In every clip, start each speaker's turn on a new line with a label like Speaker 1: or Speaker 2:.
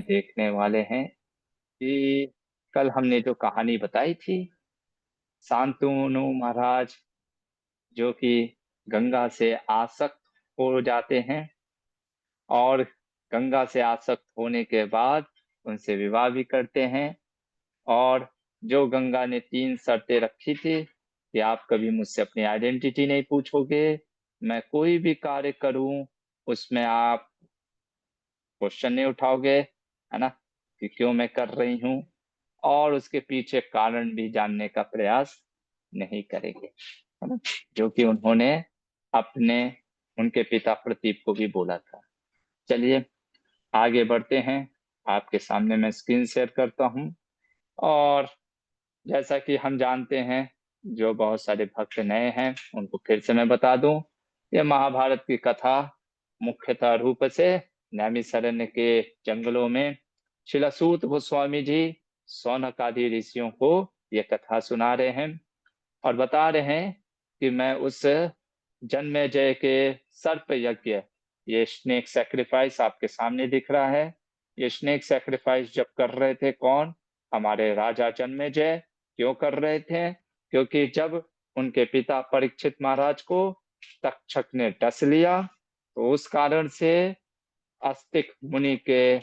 Speaker 1: देखने वाले हैं कि कल हमने जो कहानी बताई थी, शांतनु महाराज जो कि गंगा से आसक्त हो जाते हैं और गंगा से आसक्त होने के बाद उनसे विवाह भी करते हैं। और जो गंगा ने 3 शर्तें रखी थी कि आप कभी मुझसे अपनी आइडेंटिटी नहीं पूछोगे, मैं कोई भी कार्य करूं उसमें आप क्वेश्चन नहीं उठाओगे, है ना, कि क्यों मैं कर रही हूं, और उसके पीछे कारण भी जानने का प्रयास नहीं करेंगे, है ना, जो कि उन्होंने अपने उनके पिता प्रतीप को भी बोला था। चलिए आगे बढ़ते हैं। आपके सामने मैं स्क्रीन शेयर करता हूं। और जैसा कि हम जानते हैं, जो बहुत सारे भक्त नए हैं उनको फिर से मैं बता दूं, ये महाभारत की कथा मुख्यतः रूप से नैमिषारण्य के जंगलों में शिलासूत गोस्वामी जी शौनक आदि ऋषियों को ये कथा सुना रहे हैं और बता रहे हैं कि मैं उस जन्मेजय के सर्प यज्ञ, ये स्नेक सैक्रिफाइस आपके सामने दिख रहा है, ये स्नेक सैक्रिफाइस जब कर रहे थे कौन, हमारे राजा जन्मेजय। क्यों कर रहे थे? क्योंकि जब उनके पिता परीक्षित महाराज को तक्षक ने डस लिया तो उस कारण से आस्तिक मुनि के,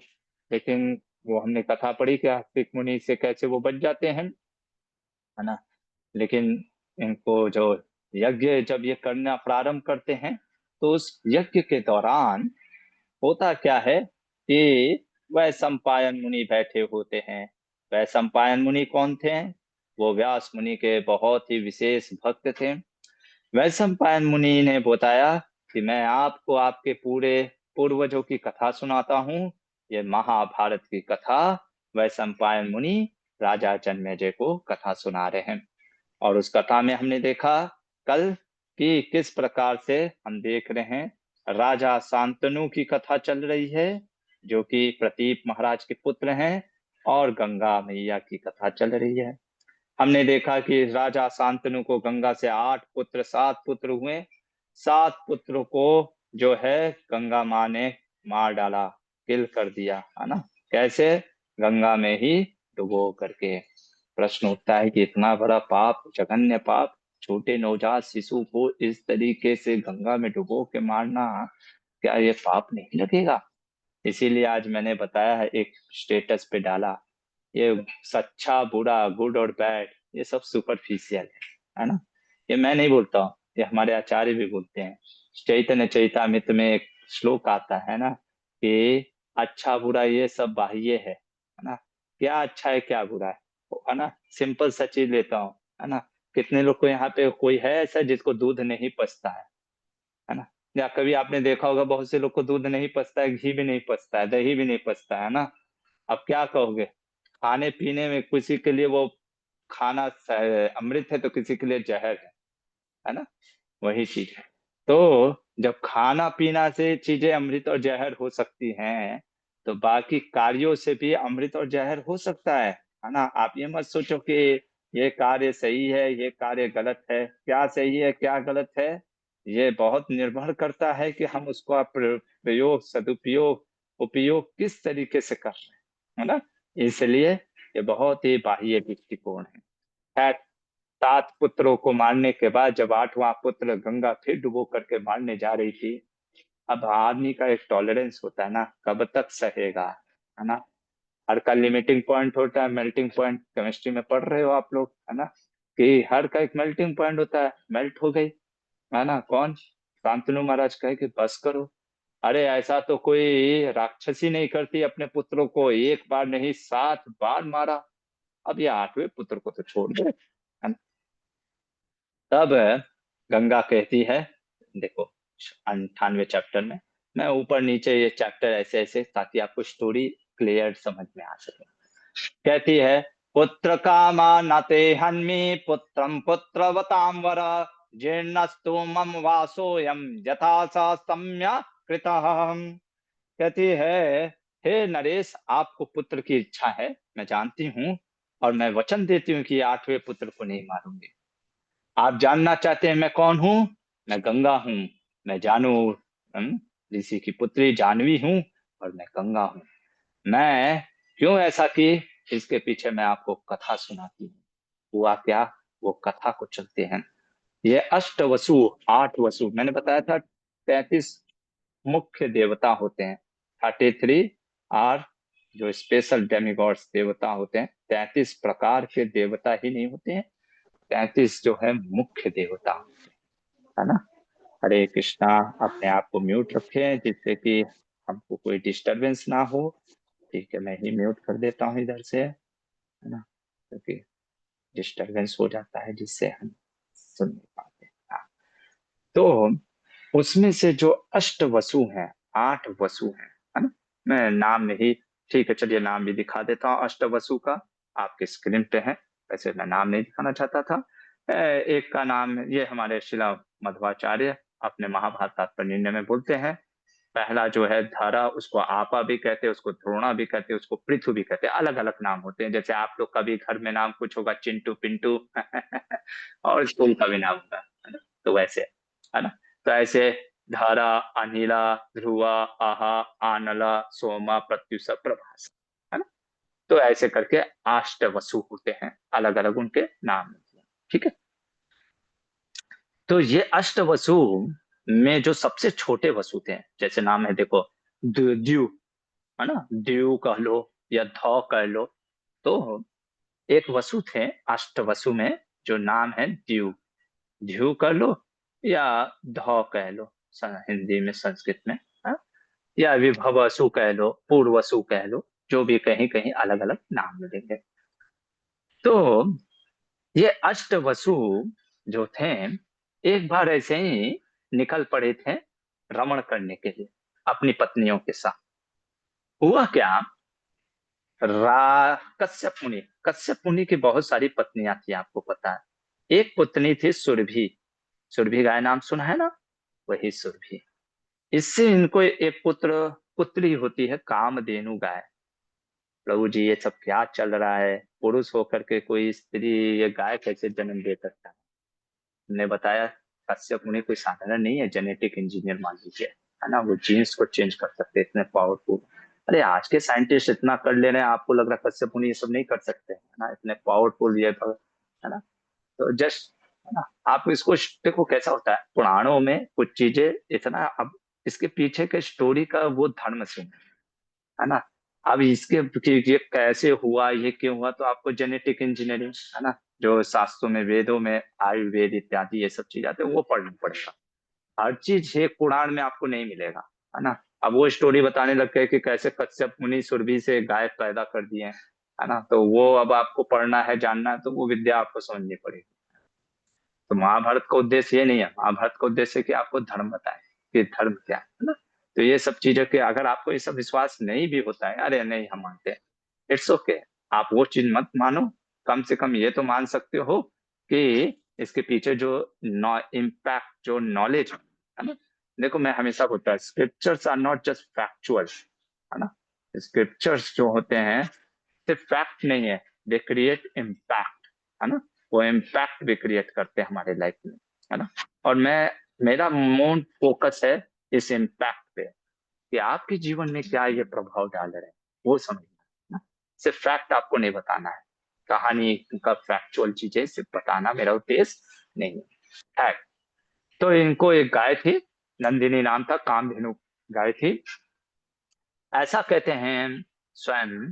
Speaker 1: लेकिन वो हमने कथा पढ़ी कि आस्तिक मुनि से कैसे वो बच जाते हैं, है ना, लेकिन इनको जो यज्ञ जब ये करना प्रारंभ करते हैं तो उस यज्ञ के दौरान होता क्या है कि वह सम्पायन मुनि बैठे होते हैं। वह सम्पायन मुनि कौन थे? वो व्यास मुनि के बहुत ही विशेष भक्त थे। वह सम्पायन मुनि ने बताया कि मैं आपको आपके पूरे पूर्वजों की कथा सुनाता हूँ। ये महाभारत की कथा वह सम्पायन मुनि राजा जन्मेजय को कथा सुना रहे हैं। और उस कथा में हमने देखा कल कि किस प्रकार से हम देख रहे हैं राजा शांतनु की कथा चल रही है, जो कि प्रतीप महाराज के पुत्र हैं, और गंगा मैया की कथा चल रही है। हमने देखा कि राजा शांतनु को गंगा से 7 पुत्र हुए। 7 पुत्रों को जो है गंगा माँ ने मार डाला, किल कर दिया, है ना। कैसे? गंगा में ही डुबो करके। प्रश्न उठता है कि इतना बड़ा पाप, जघन्य पाप, छोटे नवजात शिशु को इस तरीके से गंगा में डुबो के मारना, क्या ये पाप नहीं लगेगा? इसीलिए आज मैंने बताया है, एक स्टेटस पे डाला, ये सच्चा बुरा, गुड और बैड, ये सब सुपरफिशियल है ना। ये मैं नहीं बोलता हूँ, ये हमारे आचार्य भी बोलते हैं। चैतन्य चैतामृत में एक श्लोक आता है ना कि अच्छा बुरा ये सब बाह्य है ना, क्या अच्छा है क्या बुरा है ना। सिंपल सा चीज लेता हूँ, है ना। कितने लोग को यहाँ पे कोई है ऐसा जिसको दूध नहीं पचता है ना। या कभी आपने देखा होगा बहुत से लोग को दूध नहीं पचता है, घी भी नहीं पचता है, दही भी नहीं पचता है ना। अब क्या कहोगे? खाने पीने में किसी के लिए वो खाना अमृत है तो किसी के लिए जहर है ना। वही चीज है। तो जब खाना पीना से चीजें अमृत और जहर हो सकती हैं, तो बाकी कार्यों से भी अमृत और जहर हो सकता है ना। आप ये मत सोचो कि ये कार्य सही है ये कार्य गलत है। क्या सही है क्या गलत है, ये बहुत निर्भर करता है कि हम उसको प्रयोग, सदुपयोग, उपयोग किस तरीके से कर रहे हैं, है ना। इसलिए ये बहुत ही बाह्य दृष्टिकोण है। खैर, 7 पुत्रों को मारने के बाद जब 8वां पुत्र गंगा फिर डुबो करके मारने जा रही थी, अब आदमी का एक टॉलरेंस होता है ना, कब तक सहेगा, है ना। हर का लिमिटिंग पॉइंट होता है, मेल्टिंग पॉइंट, केमिस्ट्री में पढ़ रहे हो आप लोग, है ना, कि हर का एक मेल्टिंग पॉइंट होता है। मेल्ट हो गई, है ना। कौन? शांतनु महाराज कहे कि बस करो। अरे ऐसा तो कोई राक्षसी नहीं करती, अपने पुत्रों को एक बार नहीं 7 बार मारा, अब ये 8वें पुत्र को तो छोड़ दे, है ना। तब गंगा कहती है, देखो 98वें चैप्टर में, मैं ऊपर नीचे ये चैप्टर ऐसे ऐसे ताकि आपको स्टोरी क्लियर समझ में आ सके। कहती है, पुत्र कामा नते हन्मि पुत्रम पुत्रवताम वर जीर्णस्तु मम वासोयम यथा सा सम्य कृतः। कहती है, हे नरेश, आपको पुत्र की इच्छा है, मैं जानती हूँ, और मैं वचन देती हूँ कि 8वें पुत्र को नहीं मारूंगी। आप जानना चाहते हैं मैं कौन हूँ? मैं गंगा हूँ। मैं जानू ऋषि की पुत्री जानवी हूँ, और मैं गंगा हूँ। मैं क्यों ऐसा की, इसके पीछे मैं आपको कथा सुनाती हूँ। हुआ क्या, वो कथा को चलते हैं। ये अष्टवसु, 8 वसु, मैंने बताया था 33 मुख्य देवता होते हैं। 33 और जो स्पेशल डेमिगॉड्स देवता होते हैं, 33 प्रकार के देवता ही नहीं होते हैं, 33 जो है मुख्य देवता होते हैं, है ना। हरे कृष्णा। अपने आप को म्यूट रखें जिससे कि हमको कोई डिस्टरबेंस ना हो। ठीक है, मैं ही म्यूट कर देता हूँ इधर से, है ना, क्योंकि डिस्टरबेंस हो जाता है जिससे हम सुन नहीं पाते। हाँ। तो उसमें से जो अष्ट वसु हैं, 8 वसु हैं, है ना। मैं नाम नहीं, ठीक है चलिए नाम भी दिखा देता हूँ अष्ट वसु का। आपके स्क्रीन पे है। वैसे मैं नाम नहीं दिखाना चाहता था। एक का नाम, ये हमारे शिला मध्वाचार्य अपने महाभारत तात्पर्य में बोलते हैं। पहला जो है धरा, उसको आपा भी कहते हैं, उसको द्रोणा भी कहते हैं, उसको पृथु भी कहते हैं। अलग अलग नाम होते हैं। जैसे आप लोग का भी घर में नाम कुछ होगा, चिंटू पिंटू और स्कूल का भी नाम होगा, है ना? तो वैसे, है ना। तो ऐसे धारा, अनिला, ध्रुवा, आहा, आनला, सोमा, प्रत्युषा, प्रभास, है ना। तो ऐसे करके अष्ट वसु होते हैं, अलग अलग उनके नाम होते हैं। ठीक है। तो ये अष्ट वसु में जो सबसे छोटे वसु थे, जैसे नाम है देखो, द्यू, है ना, द्यू कह लो या ध कह लो। तो एक वसु थे अष्ट वसु में, जो नाम है द्यू। ध्यू कर लो या ध कह लो, हिंदी में संस्कृत में, हाँ? या विभवसु कह लो, पूर्वसु कह लो, जो भी कहीं कहीं अलग अलग नाम मिलेंगे। तो ये अष्टवसु जो थे, एक बार ऐसे ही निकल पड़े थे रमण करने के लिए अपनी पत्नियों के साथ। हुआ क्या, कश्यप मुनि, कश्यप मुनि की बहुत सारी पत्नियां थी, आपको पता है। एक पत्नी थी सुरभि, सुरभि गाय नाम सुना है ना, वही सुरभि। इससे इनको एक पुत्री होती है, कामधेनु गाय। प्रभु जी ये सब क्या चल रहा है, पुरुष होकर के कोई स्त्री ये गाय कैसे जन्म दे सकता है। ने बताया कश्यप मुनि कोई साधारण नहीं है, जेनेटिक इंजीनियर मान लीजिए, है ना। वो जीन्स को चेंज कर सकते हैं, इतने पावरफुल। अरे आज के साइंटिस्ट इतना कर ले रहे हैं, आपको लग रहा है कश्यप मुनि ये सब नहीं कर सकते, है ना, इतने पावरफुल ये तो, है ना। तो जस्ट, है ना, आप इसको देखो कैसा होता है पुराणों में कुछ चीजें इतना, अब इसके पीछे के स्टोरी का वो धर्म से, है ना। अब इसके कि ये कैसे हुआ, ये क्यों हुआ, तो आपको जेनेटिक इंजीनियरिंग, है ना, जो शास्त्रों में, वेदों में, आयुर्वेद इत्यादि ये सब चीज आते हैं, वो पढ़ना पड़ेगा। हर चीज ये पुराण में आपको नहीं मिलेगा, है ना। अब वो स्टोरी बताने लग गए कि कैसे कश्यप मुनि सुरभि से गाय पैदा कर दिए, है ना, तो वो अब आपको पढ़ना है, जानना है, तो वो विद्या आपको समझनी पड़ेगी। तो महाभारत का उद्देश्य ये नहीं है, महाभारत का उद्देश्य है कि आपको धर्म बताए कि धर्म क्या है ना। तो ये सब चीजों के अगर आपको ये सब विश्वास नहीं भी होता है, अरे नहीं हम मानते हैं, इट्स ओके, आप वो चीज मत मानो। कम से कम ये तो मान सकते हो कि इसके पीछे जो इम्पैक्ट, जो नॉलेज है ना। देखो मैं हमेशा बोलता है, scriptures are not just factual, है ना। स्क्रिप्चर्स जो होते हैं सिर्फ फैक्ट नहीं है, दे क्रिएट इम्पैक्ट, है ना। वो इम्पैक्ट भी क्रिएट करते हैं हमारे लाइफ में, है ना। और मेरा मोन फोकस है इस इम्पैक्ट पे, कि आपके जीवन में क्या ये प्रभाव डाल रहे हैं, वो समझना है ना। सिर्फ फैक्ट आपको नहीं बताना है, कहानी का फैक्चुअल चीजें सिर्फ बताना मेरा उद्देश्य नहीं है। तो इनको एक गाय थी, नंदिनी नाम था, कामधेनु गाय थी, ऐसा कहते हैं स्वयं।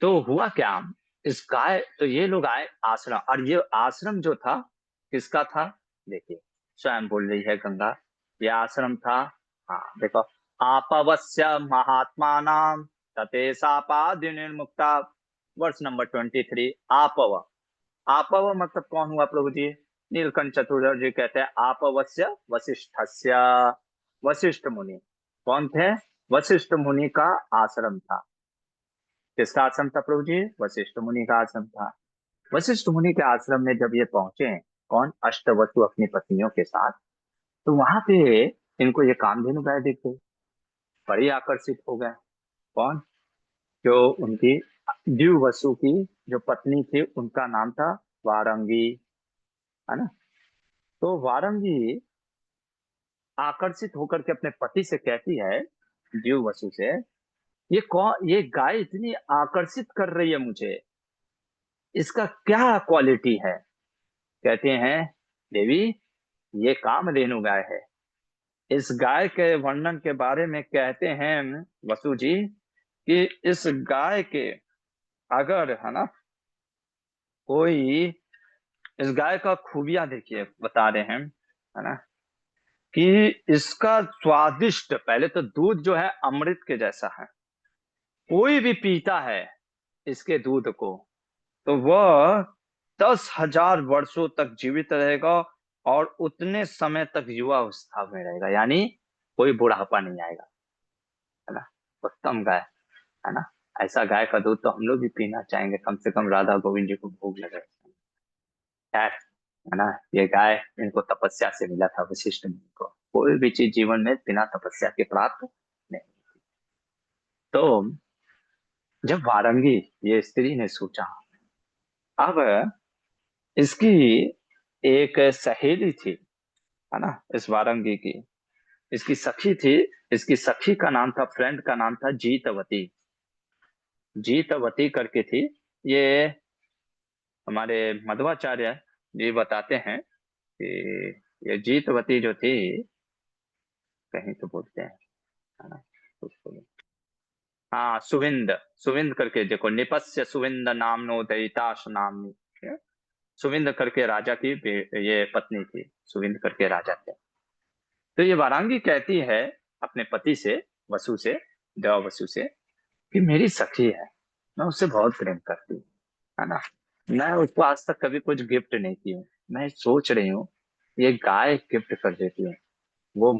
Speaker 1: तो हुआ क्या, इस गाय, तो ये लोग आए आश्रम, और ये आश्रम जो था किसका था, देखिए स्वयं बोल रही है गंगा, ये आश्रम था। हाँ देखो, आपवस्य महात्मा नाम तते सापादि निर्मुक्ता, वर्ष नंबर 23। आपव, आपव मतलब कौन हुआ प्रभु जी, नीलकंठ चतुर्वेदी कहते हैं आपवस्य वशिष्ठस्य, वशिष्ठ मुनि कौन थे, वशिष्ठ मुनि का आश्रम था। किसका आश्रम था प्रभु जी, वशिष्ठ मुनि का आश्रम था। वशिष्ठ मुनि के आश्रम में जब ये पहुंचे, कौन, अष्टवसु अपनी पत्नियों के साथ, तो वहां पे इनको ये कामधेनु गाय दिख गई, बड़ी आकर्षित हो गए। कौन, जो उनकी द्विवसु की जो पत्नी थी, उनका नाम था वारंगी, है ना। तो वारंगी आकर्षित होकर के अपने पति से कहती है, द्विवसु से, ये गाय इतनी आकर्षित कर रही है मुझे, इसका क्या क्वालिटी है? कहते हैं, देवी, ये कामधेनु गाय है। इस गाय के वर्णन के बारे में कहते हैं वसु जी कि इस गाय के, अगर है ना, कोई इस गाय का खूबियां देखिए, बता रहे हैं, है ना, कि इसका स्वादिष्ट, पहले तो दूध जो है अमृत के जैसा है। कोई भी पीता है इसके दूध को तो वह 10,000 वर्षों तक जीवित रहेगा और उतने समय तक युवा अवस्था में रहेगा, यानी कोई बुढ़ापा नहीं आएगा, है ना। उत्तम गाय, है ना। ऐसा गाय का दूध तो हम लोग भी पीना चाहेंगे, कम से कम राधा गोविंद जी को भोग लगे। खैर, है ना, ये गाय इनको तपस्या से मिला था, वशिष्ठ मुनि को। कोई भी चीज जीवन में बिना तपस्या के प्राप्त नहीं। तो जब वारंगी, ये स्त्री ने सोचा, अब इसकी एक सहेली थी, है ना, इस वारंगी की, इसकी सखी थी। इसकी सखी का नाम था, फ्रेंड का नाम था जीतवती। जीतवती करके थी। ये हमारे मध्वाचार्य जी बताते हैं कि ये जीतवती जो थी, कहीं तो बोलते हैं, है ना, उसको, हाँ, सुविंद, सुविंद करके देखो, निपस्य सुविंद नामनो दयिताश नामनी, सुविंद करके राजा की ये पत्नी थी, सुविंद करके राजा थे। तो ये वारांगी कहती है अपने पति से, वसु से, देवा वसु से, कि मेरी सखी है, मैं उससे बहुत प्रेम करती हूँ, है ना। मैं उसको आज तक कभी कुछ गिफ्ट नहीं की हूँ। मैं सोच रही हूँ ये गाय गिफ्ट कर देती हूँ। वो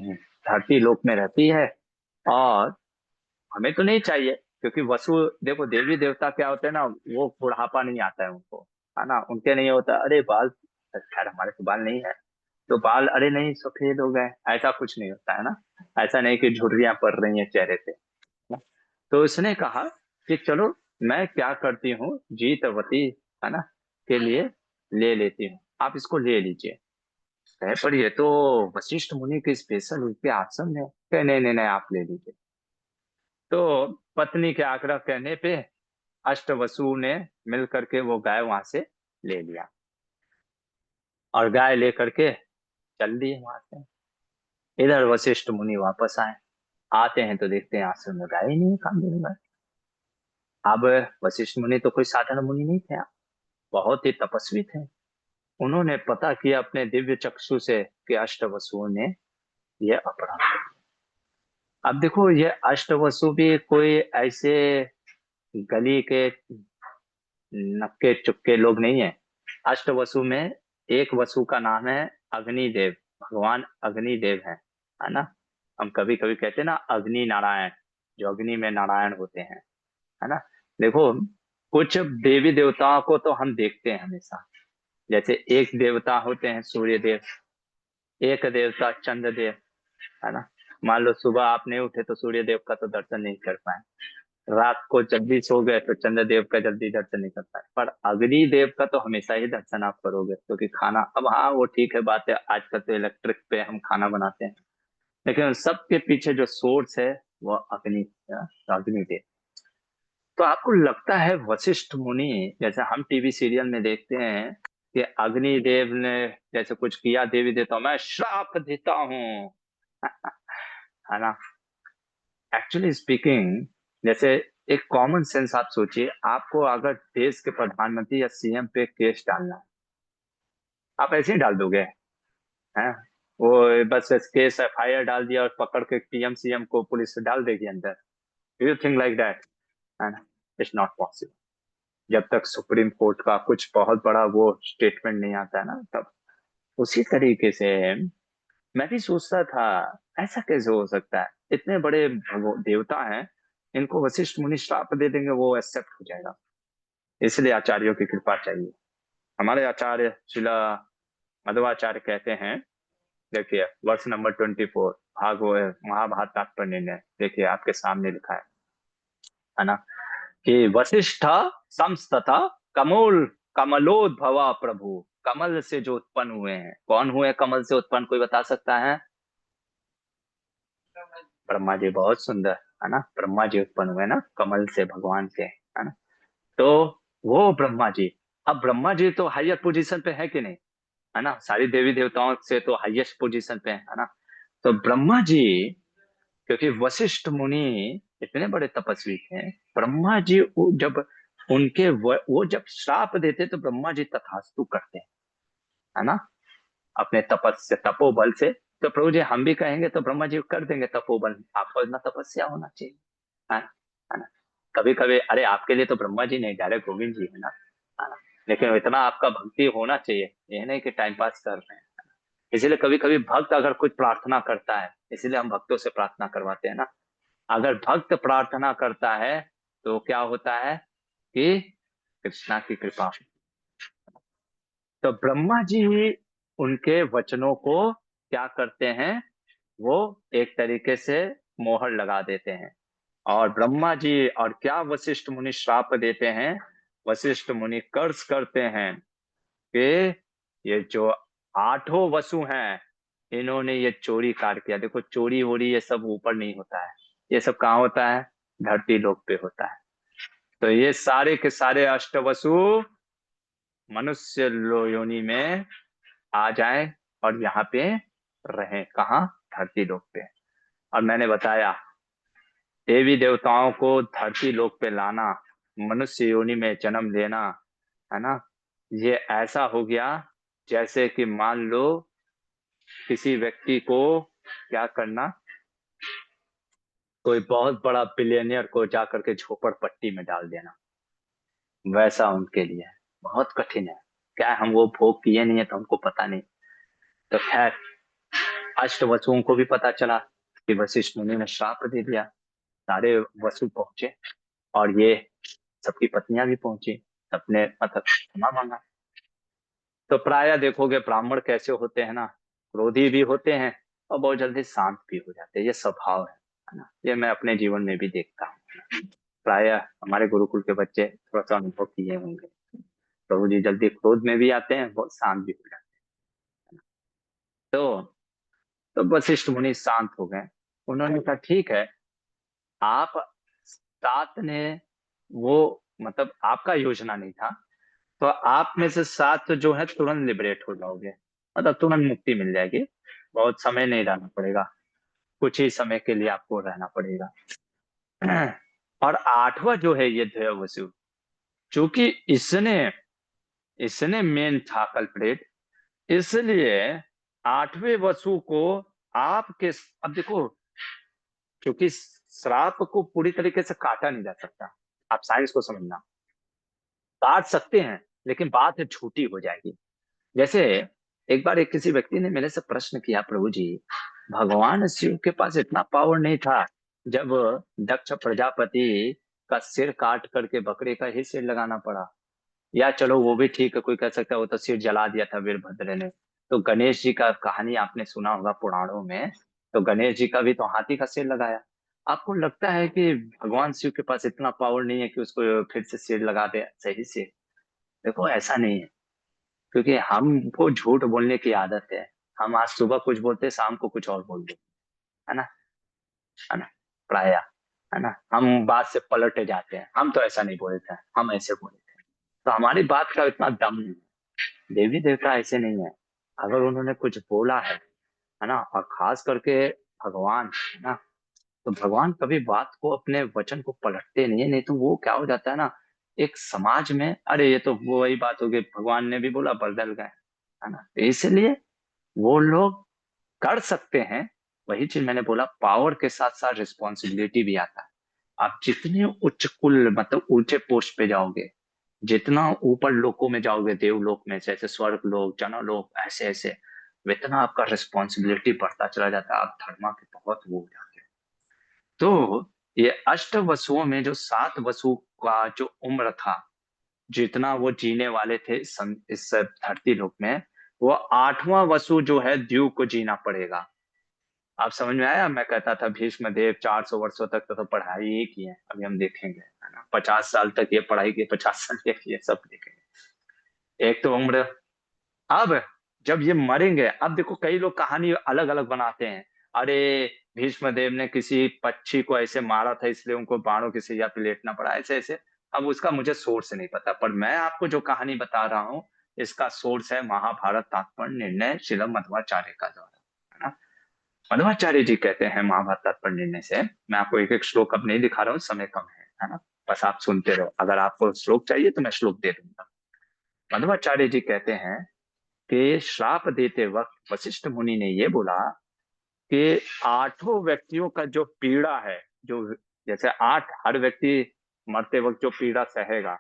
Speaker 1: धरती लोक में रहती है और हमें तो नहीं चाहिए, क्योंकि वसु, देखो देवी देवता क्या होते हैं ना, वो बुढ़ापा नहीं आता है उनको, है ना। उनके नहीं होता अरे बाल, खैर हमारे तो बाल नहीं है, तो बाल अरे नहीं सफेद हो गए, ऐसा कुछ नहीं होता है ना। ऐसा नहीं कि झुर्रियां पड़ रही हैं चेहरे पे, ना? तो उसने कहा कि चलो, मैं क्या करती हूँ, जीतवती, है ना, के लिए ले लेती हूँ, आप इसको ले लीजिए। कहे, पर ये तो वशिष्ठ मुनि के स्पेशल उनके आश्रम है। कहे, नहीं नहीं नहीं, आप ले लीजिए। तो पत्नी के आग्रह कहने पे अष्टवसु ने मिल करके वो गाय वहां से ले लिया, और गाय लेकर के चल दिए वहां से। इधर वशिष्ठ मुनि वापस आए। आते हैं तो देखते हैं आश्रम में गाय ही नहीं है, कामधेनु गाय। अब वशिष्ठ मुनि तो कोई साधारण मुनि नहीं थे, बहुत ही तपस्वी थे। उन्होंने पता किया अपने दिव्य चक्षु से कि अष्टवसुओं ने ये अपराध किया। अब देखो, ये अष्टवसु भी कोई ऐसे गली के नक्के चुपके लोग नहीं है। अष्टवसु में एक वसु का नाम है अग्निदेव, भगवान अग्निदेव है ना। हम कभी कभी कहते हैं ना अग्नि नारायण, जो अग्नि में नारायण होते हैं, है ना। देखो, कुछ देवी देवताओं को तो हम देखते हैं हमेशा, जैसे एक देवता होते हैं सूर्य देव, एक देवता चंद्रदेव, है ना। मान लो सुबह आप नहीं उठे तो सूर्य देव का तो दर्शन नहीं कर पाए, रात को जल्दी सो गए तो चंद्रदेव का जल्दी दर्शन नहीं कर पाए, पर अग्नि देव का तो हमेशा ही दर्शन आप करोगे, क्योंकि खाना, अब हाँ वो ठीक है, बात है आजकल तो इलेक्ट्रिक पे हम खाना बनाते हैं, लेकिन उन सब के पीछे जो सोर्स है वो अग्निदेव। तो आपको लगता है वशिष्ठ मुनि, जैसे हम टीवी सीरियल में देखते हैं कि अग्निदेव ने जैसे कुछ किया देवी देवता, मैं श्राप देता हूँ, है ना। एक्चुअली स्पीकिंग, जैसे एक कॉमन सेंस आप सोचिए, आपको अगर देश के प्रधानमंत्री या सीएम पे केस डालना है, आप ऐसे ही डाल दोगे, हैं? वो बस केस एफआईआर डाल दिया और पकड़ के पीएम सीएम को पुलिस डाल देगी अंदर। Do you think like that? है ना। It's not possible. जब तक सुप्रीम कोर्ट का कुछ बहुत बड़ा वो स्टेटमेंट नहीं आता है ना, तब। उसी तरीके से मैं भी सोचता था, ऐसा कैसे हो सकता है, इतने बड़े देवता हैं, इनको वशिष्ठ मुनि श्राप दे देंगे, वो एक्सेप्ट हो जाएगा। इसलिए आचार्यों की कृपा चाहिए। हमारे आचार्य शिला मध्वाचार्य कहते हैं, देखिए वर्ष नंबर 24, महाभारत तात्पर्य निर्णय, देखिए आपके सामने लिखा है ना, कि वशिष्ठ संस्तथा कमोल कमलोद्भवा प्रभु, कमल से जो उत्पन्न हुए हैं, कौन हुए कमल से उत्पन्न, कोई बता सकता है? ब्रह्मा जी बहुत सुंदर, है ना। ब्रह्मा जी उत्पन्न हुए ना कमल से भगवान के, है ना। तो वो ब्रह्मा जी, अब ब्रह्मा जी तो हायर पोजीशन पे है कि नहीं, है ना। सारी देवी देवताओं से तो हाईएस्ट पोजीशन पे है ना। तो ब्रह्मा जी, क्योंकि वशिष्ठ मुनि इतने बड़े तपस्वी थे, ब्रह्मा जी जब उनके वो जब श्राप देते तो ब्रह्मा जी तथास्तु करते हैं, है ना। अपने तपस्या तपोबल से, तो प्रभु जी हम भी कहेंगे तो ब्रह्मा जी कर देंगे तपोबल, आपको इतना तपस्या होना चाहिए, है ना। कभी कभी अरे आपके लिए तो ब्रह्मा जी नहीं, डायरेक्ट गोविंद जी है ना। लेकिन इतना आपका भक्ति होना चाहिए, ये नहीं कि टाइम पास कर रहे हैं। इसीलिए कभी कभी भक्त अगर कुछ प्रार्थना करता है, इसीलिए हम भक्तों से प्रार्थना करवाते हैं ना। अगर भक्त प्रार्थना करता है तो क्या होता है कि कृष्णा की कृपा। तो ब्रह्मा जी उनके वचनों को क्या करते हैं, वो एक तरीके से मोहर लगा देते हैं। और ब्रह्मा जी और क्या वशिष्ठ मुनि श्राप देते हैं, वशिष्ठ मुनि कर्ज करते हैं कि ये जो आठों वसु हैं, इन्होंने ये चोरी कार किया। देखो चोरी वोरी ये सब ऊपर नहीं होता है, ये सब कहाँ होता है, धरती लोक पे होता है। तो ये सारे के सारे अष्टवसु मनुष्य योनि में आ जाएं और यहाँ पे रहें, कहाँ, धरती लोक पे। और मैंने बताया देवी देवताओं को धरती लोक पे लाना, मनुष्य योनि में जन्म लेना, है ना। ये ऐसा हो गया जैसे कि मान लो किसी व्यक्ति को क्या करना, कोई बहुत बड़ा बिलियनियर को जाकर के झोपड़पट्टी में डाल देना, वैसा उनके लिए है। बहुत कठिन है, क्या है, हम वो भोग किए नहीं है तो हमको पता नहीं। तो खैर अष्ट वसुओं को भी पता चला कि वशिष्ठ मुनि ने श्राप दे दिया, सारे वसु पहुंचे और ये सबकी पत्नियां भी पहुंची, सबने मतलब क्षमा मांगा। तो प्राय देखोगे ब्राह्मण कैसे होते हैं ना, क्रोधी भी होते हैं और बहुत जल्दी शांत भी हो जाते हैं, ये स्वभाव है ना। ये मैं अपने जीवन में भी देखता हूँ, प्राय हमारे गुरुकुल के बच्चे थोड़ा सा अनुभव किए होंगे। प्रभु जी जल्दी क्रोध में भी आते हैं, बहुत शांत भी हो जाते हैं। तो तो वशिष्ठ मुनि शांत हो गए। उन्होंने कहा ठीक है, आप सात ने वो मतलब आपका योजना नहीं था, तो आप में से सात जो है तुरंत लिबरेट हो जाओगे, मतलब तुरंत मुक्ति मिल जाएगी, बहुत समय नहीं रहना पड़ेगा, कुछ ही समय के लिए आपको रहना पड़ेगा। और आठवां जो है ये देववसु, चूंकि इसने इसने मेन था कल्प्रेट, इसलिए आठवें वसु को आपके, अब देखो क्योंकि श्राप को पूरी तरीके से काटा नहीं जा सकता, आप साइंस को समझना, काट सकते हैं लेकिन बात झूठी हो जाएगी। जैसे एक बार एक किसी व्यक्ति ने मेरे से प्रश्न किया, प्रभु जी भगवान शिव के पास इतना पावर नहीं था, जब दक्ष प्रजापति का सिर काट करके बकरे का ही सिर लगाना पड़ा, या चलो वो भी ठीक है, कोई कह सकता है वो तो सिर जला दिया था वीरभद्र ने। तो गणेश जी का कहानी आपने सुना होगा पुराणों में, तो गणेश जी का भी तो हाथी का सिर लगाया। आपको लगता है कि भगवान शिव के पास इतना पावर नहीं है कि उसको फिर से सिर लगा दे सही से? देखो ऐसा नहीं है, क्योंकि हमको झूठ बोलने की आदत है। हम आज सुबह कुछ बोलते हैं, शाम को कुछ और बोल देते हैं, है ना, है ना, प्राय, है ना। हम बात से पलट जाते हैं, हम तो ऐसा नहीं बोले थे, हम ऐसे बोले थे। तो हमारी बात का इतना दम नहीं है। देवी देवता ऐसे नहीं है, अगर उन्होंने कुछ बोला है ना, और खास करके भगवान, है ना, तो भगवान कभी बात को, अपने वचन को पलटते नहीं है। नहीं तो वो क्या हो जाता है ना, एक समाज में, अरे ये तो वो वही बात हो गई, भगवान ने भी बोला बदल गए, है ना। तो इसलिए वो लोग कर सकते हैं, वही चीज मैंने बोला, पावर के साथ साथ रिस्पॉन्सिबिलिटी भी आता है। आप जितने उच्च कुल मतलब ऊंचे पोस्ट पे जाओगे, जितना ऊपर लोकों में जाओगे, देवलोक में जैसे स्वर्ग लोक, जनलोक, ऐसे ऐसे, इतना आपका रिस्पॉन्सिबिलिटी बढ़ता चला जाता है, आप धर्मा के बहुत वो हो जाते हैं। तो ये अष्ट वसुओं में जो सात वसु का जो उम्र था, जितना वो जीने वाले थे इस धरती लोक में, वो आठवां वसु जो है द्यू को जीना पड़ेगा। आप समझ में आया? मैं कहता था भीष्म देव 400 वर्षों तक तो पढ़ाई ही की है, अभी हम देखेंगे, है ना, 50 साल तक ये पढ़ाई की, 50 साल तक ये सब देखेंगे। एक तो उम्र। अब जब ये मरेंगे, अब देखो कई लोग कहानी अलग अलग बनाते हैं, अरे भीष्म देव ने किसी पक्षी को ऐसे मारा था इसलिए उनको बाणों की सैया पे लेटना पड़ा, ऐसे ऐसे। अब उसका मुझे सोर्स नहीं पता, पर मैं आपको जो कहानी बता रहा हूँ इसका सोर्स है महाभारत तात्पर्य निर्णय शिल मध्वाचार्य का द्वारा, है ना। मध्वाचार्य जी कहते हैं महाभारत तात्पर्य निर्णय से, मैं आपको एक एक श्लोक अब नहीं दिखा रहा हूँ, समय कम है ना, बस आप सुनते रहो, अगर आपको श्लोक चाहिए तो मैं श्लोक दे दूंगा। मध्वाचार्य जी कहते हैं कि श्राप देते वक्त वशिष्ठ मुनि ने ये बोला कि आठों व्यक्तियों का जो पीड़ा है, जो जैसे आठ, हर व्यक्ति मरते वक्त जो पीड़ा सहेगा,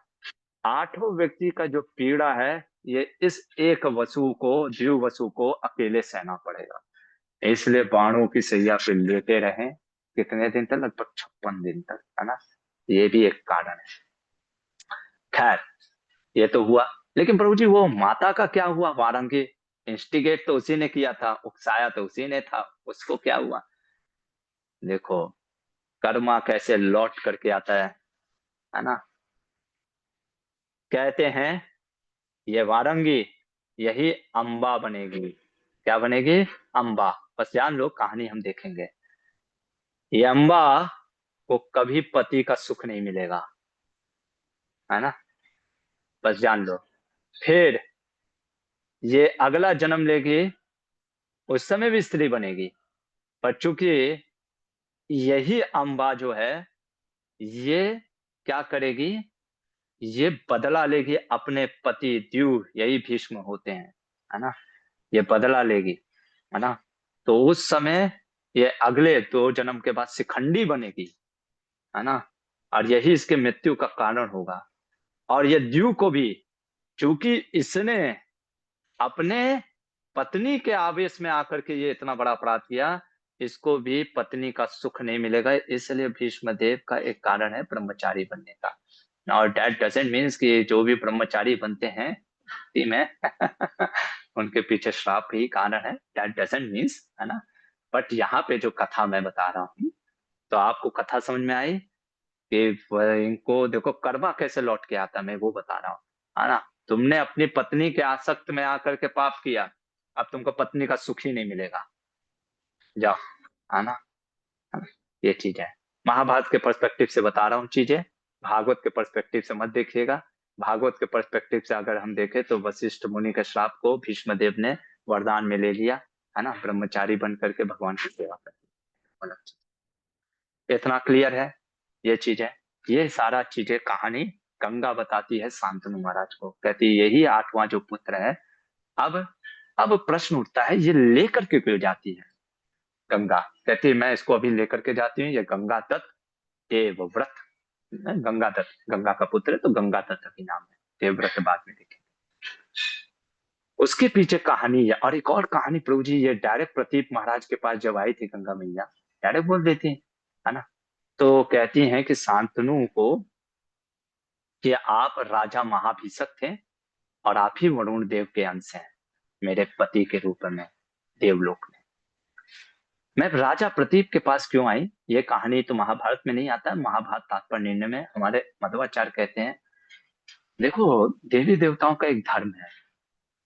Speaker 1: आठों व्यक्ति का जो पीड़ा है ये इस एक वसु को, जीव वसु को अकेले सहना पड़ेगा, इसलिए बाणों की सैया पे लेटे रहे। कितने दिन तक? लगभग 56 दिन तक, है ना। ये भी एक कारण है। खैर, ये तो हुआ, लेकिन प्रभु जी वो माता का क्या हुआ? वारंगी इंस्टिगेट तो उसी ने किया था, उकसाया तो उसी ने था, उसको क्या हुआ? देखो, कर्मा कैसे लौट करके आता है ना। कहते हैं ये वारंगी यही अंबा बनेगी। क्या बनेगी? अंबा। बस जान लो, कहानी हम देखेंगे। ये अंबा को कभी पति का सुख नहीं मिलेगा, है ना, बस जान लो। फिर ये अगला जन्म लेगी, उस समय भी स्त्री बनेगी, पर चूंकि यही अंबा जो है ये क्या करेगी, ये बदला लेगी अपने पति द्यू, यही भीष्म होते हैं, है ना, ये बदला लेगी, है ना। तो उस समय ये अगले 2 जन्म के बाद शिखंडी बनेगी, है ना, और यही इसके मृत्यु का कारण होगा। और ये द्यू को भी, चूंकि इसने अपने पत्नी के आवेश में आकर के ये इतना बड़ा अपराध किया, इसको भी पत्नी का सुख नहीं मिलेगा, इसलिए भीष्म देव का एक कारण है ब्रह्मचारी बनने का। और दैट डजंट मीन्स कि जो भी ब्रह्मचारी बनते हैं में उनके पीछे श्राप ही कारण है, दैट डजंट मीन्स, है ना। बट यहाँ पे जो कथा मैं बता रहा हूँ, तो आपको कथा समझ में आई कि इनको देखो कर्मा कैसे लौट के आता, मैं वो बता रहा हूँ, है ना। तुमने अपनी पत्नी के आसक्त में आकर के पाप किया, अब तुमको पत्नी का सुख ही नहीं मिलेगा, जाओ, है ना, है ना? ये चीज है। महाभारत के पर्सपेक्टिव से बता रहा हूँ चीजें, भागवत के पर्सपेक्टिव से मत देखिएगा। भागवत के पर्सपेक्टिव से अगर हम देखें तो वशिष्ठ मुनि के श्राप को भीष्म देव ने वरदान में ले लिया, है ना, ब्रह्मचारी बन करके भगवान की सेवा कर। इतना क्लियर है ये चीजें। ये सारा चीजें कहानी गंगा बताती है शांतनु महाराज को, कहती है यही 8वां जो पुत्र है। अब अब प्रश्न उठता है ये लेकर के क्यों जाती है गंगा? कहती है मैं इसको अभी लेकर के जाती हूँ, ये गंगा दत्त देवव्रत, गंगा दत्त गंगा का पुत्र है तो गंगा दत्त अभी नाम है, देवव्रत बाद में देखेंगे। उसके पीछे कहानी है, और एक और कहानी प्रभु जी, ये डायरेक्ट प्रतीप महाराज के पास जब आई थी गंगा मैया, डायरेक्ट बोल देती है ना। तो कहती हैं कि शांतनु को कि आप राजा महाभिषक थे और आप ही वरुण देव के अंश हैं, मेरे पति के रूप में देवलोक में। मैं राजा प्रतीप के पास क्यों आई, ये कहानी तो महाभारत में नहीं आता, महाभारत तात्पर्य निर्णय में हमारे मध्वाचार्य कहते हैं। देखो, देवी देवताओं का एक धर्म है।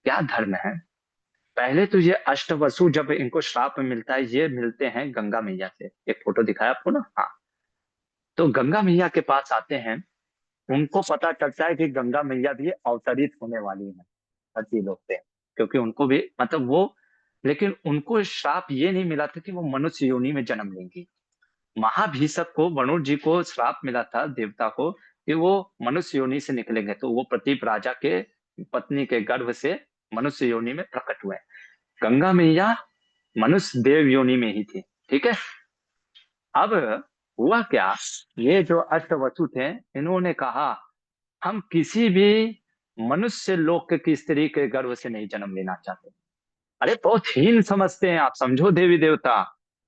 Speaker 1: क्या धर्म है? पहले तो ये अष्टवसु जब इनको श्राप मिलता है, ये मिलते हैं गंगा मैया से, एक फोटो दिखाया आपको ना, हाँ। तो गंगा मैया के पास आते हैं, उनको पता चलता है कि गंगा मैया भी अवतरित होने वाली है धरती लोक पे, क्योंकि उनको भी मतलब वो, लेकिन उनको श्राप ये नहीं मिला था कि वो मनुष्य योनि में जन्म लेंगी। महाभीषक को, वरुण जी को श्राप मिला था देवता को कि वो मनुष्य योनि से निकलेंगे, तो वो प्रतीप राजा के पत्नी के गर्भ से मनुष्य योनि में प्रकट हुए। गंगा मैया मनुष्य देव योनि में ही थी, ठीक है। अब हुआ क्या, ये जो अष्टवसु थे इन्होंने कहा हम किसी भी मनुष्य लोक की स्त्री के गर्भ से नहीं जन्म लेना चाहते। अरे बहुत हीन समझते हैं, आप समझो देवी देवता,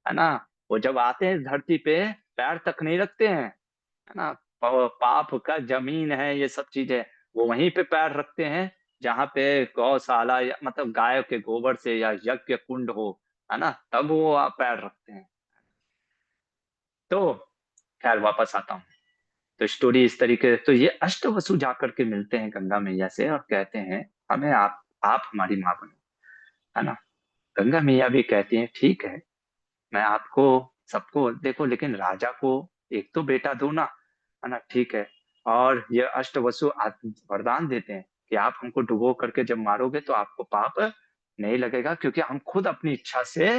Speaker 1: है ना। वो जब आते हैं इस धरती पे पैर तक नहीं रखते हैं, है ना। पाप का जमीन है ये सब चीजें, वो वहीं पे पैर रखते हैं जहाँ पे गौशाला या मतलब गाय के गोबर से या यज्ञ कुंड हो, है ना, तब वो पैर रखते हैं। तो खैर वापस आता हूँ। तो स्टोरी इस तरीके, तो ये अष्टवसु जाकर के मिलते हैं गंगा मैया से और कहते हैं हमें आप हमारी माँ बनो, है ना। गंगा मैया भी कहती हैं ठीक है, मैं आपको सबको देखो, लेकिन राजा को एक तो बेटा दो ना, है ना, ठीक है। और ये अष्टवसु वरदान देते हैं कि आप हमको डुबो करके जब मारोगे तो आपको पाप नहीं लगेगा, क्योंकि हम खुद अपनी इच्छा से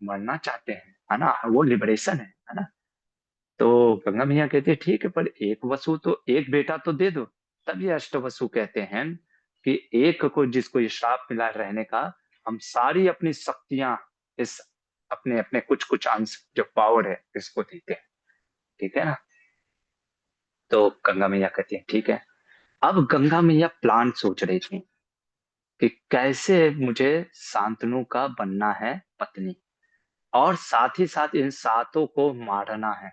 Speaker 1: मरना चाहते हैं, है ना, वो लिबरेशन है ना। तो गंगा मैया कहती है ठीक है, पर एक वसु तो, एक बेटा तो दे दो। तब ये अष्टवसु कहते हैं कि एक को जिसको ये श्राप मिला रहने का, हम सारी अपनी शक्तियां इस अपने अपने कुछ कुछ अंश जो पावर है इसको देते हैं, ठीक है ना। तो गंगा मैया कहती है ठीक है। अब गंगा मैया प्लान सोच रही थी कि कैसे मुझे शांतनु का बनना है पत्नी, और साथ ही साथ इन सातों को मारना है।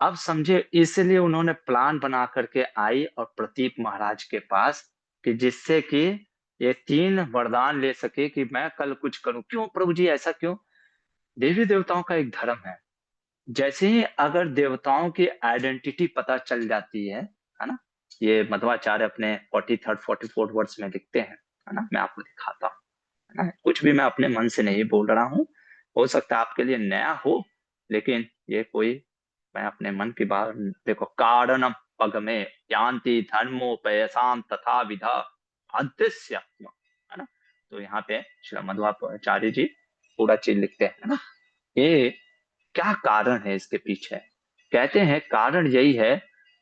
Speaker 1: अब समझे, इसलिए उन्होंने प्लान बना करके आई और प्रतीप महाराज के पास, कि जिससे कि ये तीन वरदान ले सके कि मैं कल कुछ करूं। क्यों प्रभु जी, ऐसा क्यों? देवी देवताओं का एक धर्म है, जैसे ही अगर देवताओं की आइडेंटिटी पता चल जाती है ना, ये मध्वाचार्य अपने 43rd 44th वर्ड्स में लिखते हैं, है ना, मैं आपको दिखाता हूँ, है ना, कुछ भी मैं अपने मन से नहीं बोल रहा हूँ, हो सकता है आपके लिए नया हो, लेकिन ये कोई, मैं अपने मन की बात, देखो, कारणम पगमे यान्ति धर्मोपयसाम तथा विधा अदृश्यात्मा, है ना। तो यहाँ पे श्री मध्वाचार्य जी पूरा चीज लिखते हैं, है ना। ये क्या कारण है इसके पीछे? कहते हैं कारण यही है,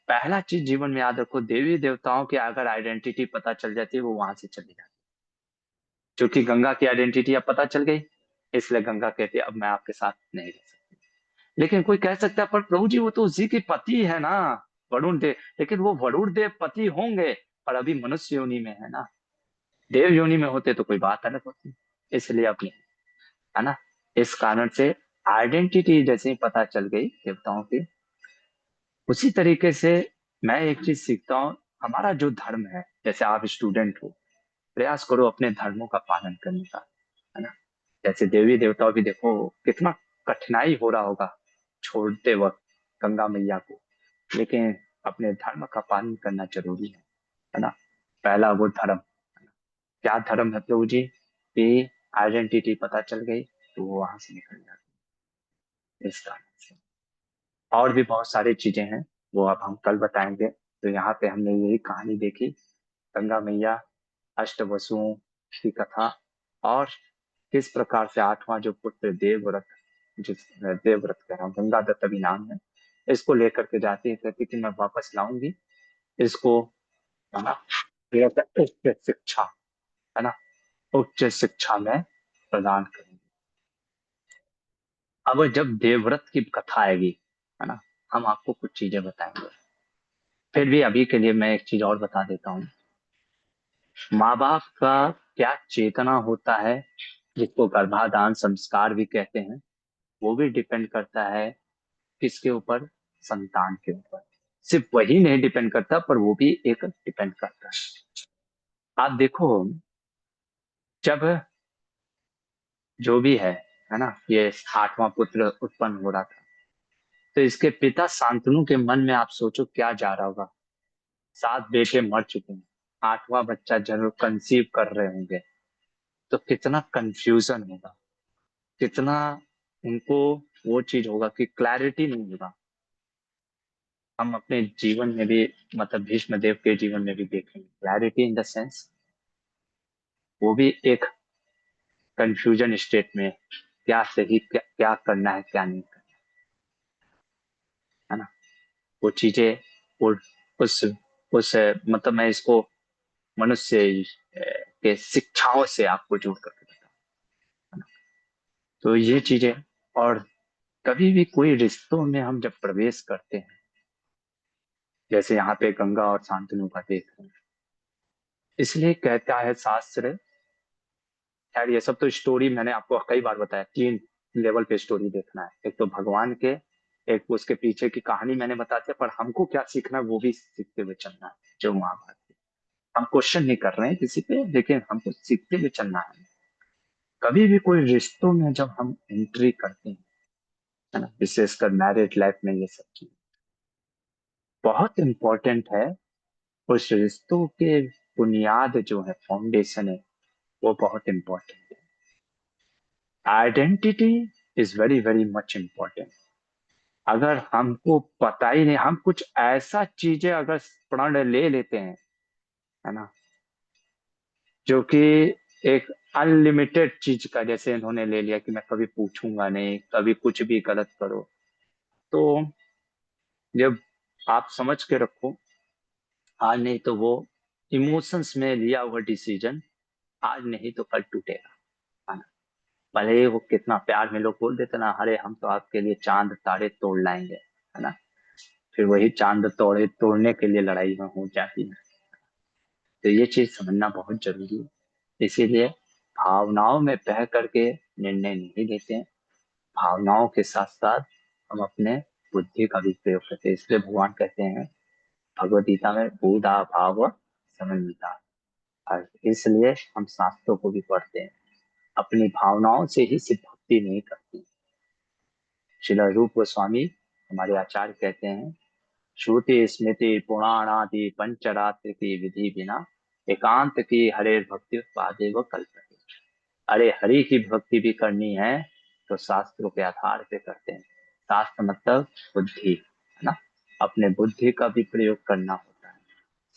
Speaker 1: पहला चीज जीवन में याद रखो, देवी देवताओं की अगर आइडेंटिटी पता चल जाती है, वो वहां से चली जाती है। क्योंकि गंगा की आइडेंटिटी अब पता चल गई, इसलिए गंगा कहती है अब मैं आपके साथ नहीं रह सकती। लेकिन कोई कह सकता है पर प्रभु जी वो तो उसी के पति है ना, वरुण देव। लेकिन वो वरुण देव पति होंगे, पर अभी मनुष्य योनि में है ना। देव योनि में होते तो कोई बात अलग होती, इसलिए अब नहीं, है ना। इस कारण से आइडेंटिटी जैसे ही पता चल गई देवताओं की, उसी तरीके से मैं एक चीज सीखता हूँ, हमारा जो धर्म है, जैसे आप स्टूडेंट हो, प्रयास करो अपने धर्मों का पालन करने का, है ना। जैसे देवी देवताओं भी देखो कितना कठिनाई हो रहा होगा छोड़ते वक्त गंगा मैया को, लेकिन अपने धर्म का पालन करना जरूरी है ना। पहला वो धर्म, क्या धर्म है प्रभु जी? कि आइडेंटिटी पता चल गई तो वो वहां से निकल जाती है, इस कारण से। और भी बहुत सारी चीजें हैं, वो अब हम कल बताएंगे। तो यहाँ पे हमने यही कहानी देखी, गंगा मैया, अष्टवसुओं की कथा, और किस प्रकार से आठवां जो पुत्र देवव्रत, जिस देवव्रत कह रहा हूँ, गंगादत्त अभी नाम है, इसको लेकर के जाती है, कहती कि मैं वापस लाऊंगी इसको, है ना, ये होता है उच्च शिक्षा, है ना, उच्च शिक्षा में प्रदान करेंगे। अब जब देवव्रत की कथा आएगी, है ना, हम आपको कुछ चीजें बताएंगे। फिर भी अभी के लिए मैं एक चीज और बता देता हूँ, माँ बाप का क्या चेतना होता है, जिसको गर्भाधान संस्कार भी कहते हैं, वो भी डिपेंड करता है किसके ऊपर? संतान के ऊपर। सिर्फ वही नहीं डिपेंड करता, पर वो भी एक डिपेंड करता है। आप देखो, जब जो भी है ना, ये आठवां पुत्र उत्पन्न हो रहा था, तो इसके पिता शांतनु के मन में आप सोचो क्या जा रहा होगा। 7 बेटे मर चुके हैं, आठवां बच्चा जरूर कंसीव कर रहे होंगे, तो कितना कंफ्यूजन होगा, कितना उनको वो चीज होगा कि क्लैरिटी नहीं होगा। हम अपने जीवन में भी, मतलब भीष्म देव के जीवन में भी देखेंगे, क्लैरिटी इन द सेंस, वो भी एक कंफ्यूजन स्टेट में, क्या सही, क्या करना है, क्या नहीं करना है ना, वो चीजें, वो उस उस मतलब मैं इसको मनुष्य के शिक्षाओं से आपको जोड़ करके बताऊं, है ना। तो ये चीजें, और कभी भी कोई रिश्तों में हम जब प्रवेश करते हैं, जैसे यहाँ पे गंगा और शांतनु का देख रहे हैं, इसलिए कहता है शास्त्र, खैर ये सब तो स्टोरी मैंने आपको कई बार बताया, 3 लेवल पे स्टोरी देखना है, एक तो भगवान के, एक उसके पीछे की कहानी मैंने बता दिया, पर हमको क्या सीखना है वो भी सीखते हुए चलना है, जो महाभारत है। हम क्वेश्चन नहीं कर रहे हैं किसी पे, लेकिन हमको सीखते हुए चलना है। कभी भी कोई रिश्तों में जब हम एंट्री करते हैं, है ना, विशेषकर मैरिड लाइफ में, ये सब चीज बहुत इंपॉर्टेंट है। उस रिश्तों के बुनियाद जो है, फाउंडेशन है, वो बहुत इंपॉर्टेंट है। Identity is very very much important. अगर हमको पता ही नहीं, हम कुछ ऐसा चीजें अगर प्रण ले लेते हैं, है ना, जो कि एक अनलिमिटेड चीज का, जैसे इन्होंने ले लिया कि मैं कभी पूछूंगा नहीं, कभी कुछ भी गलत करो, तो जब आप समझ के रखो, आज नहीं तो वो इमोशंस में लिया हुआ डिसीजन आज नहीं तो कल टूटेगा, है ना। भले ही वो कितना प्यार में लोग बोल देते ना, अरे हम तो आपके लिए चांद तारे तोड़ लाएंगे, है ना, फिर वही चांद तोड़े तोड़ने के लिए लड़ाई में हो जाती है। तो ये चीज समझना बहुत जरूरी है। इसीलिए भावनाओं में बह करके निर्णय नहीं लेते हैं, भावनाओं के साथ साथ हम अपने बुद्धि का भी प्रयोग करते हैं। इसलिए भगवान कहते हैं भगवद गीता में बुधा भाव समन्विता। और इसलिए हम शास्त्रों को भी पढ़ते हैं, अपनी भावनाओं से ही सिर्फ भक्ति नहीं करते। श्रील रूप गोस्वामी हमारे आचार्य कहते हैं, श्रुति स्मृति पुराण आदि पंचरात्र की विधि बिना एकांत की हरे भक्ति पादेव कल्पते। अरे हरि की भक्ति भी करनी है तो शास्त्रों के आधार पे करते हैं। शास्त्र मतलब बुद्धि, है ना, अपने बुद्धि का भी प्रयोग करना होता है।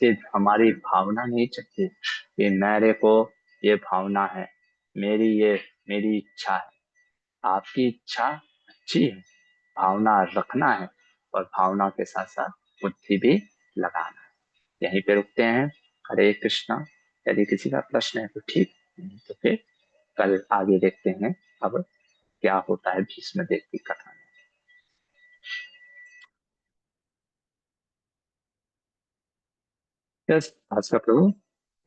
Speaker 1: सिर्फ हमारी भावना नहीं चलती कि मेरे को ये भावना है, मेरी इच्छा है। आपकी इच्छा अच्छी है, भावना रखना है, और भावना के साथ साथ बुद्धि भी लगाना है। यहीं पे रुकते हैं। हरे कृष्णा। यदि किसी का प्रश्न है तो ठीक, नहीं तो फिर कल आगे देखते हैं अब क्या होता है भीष्म देव की कथा में। यस भास्कर प्रभु।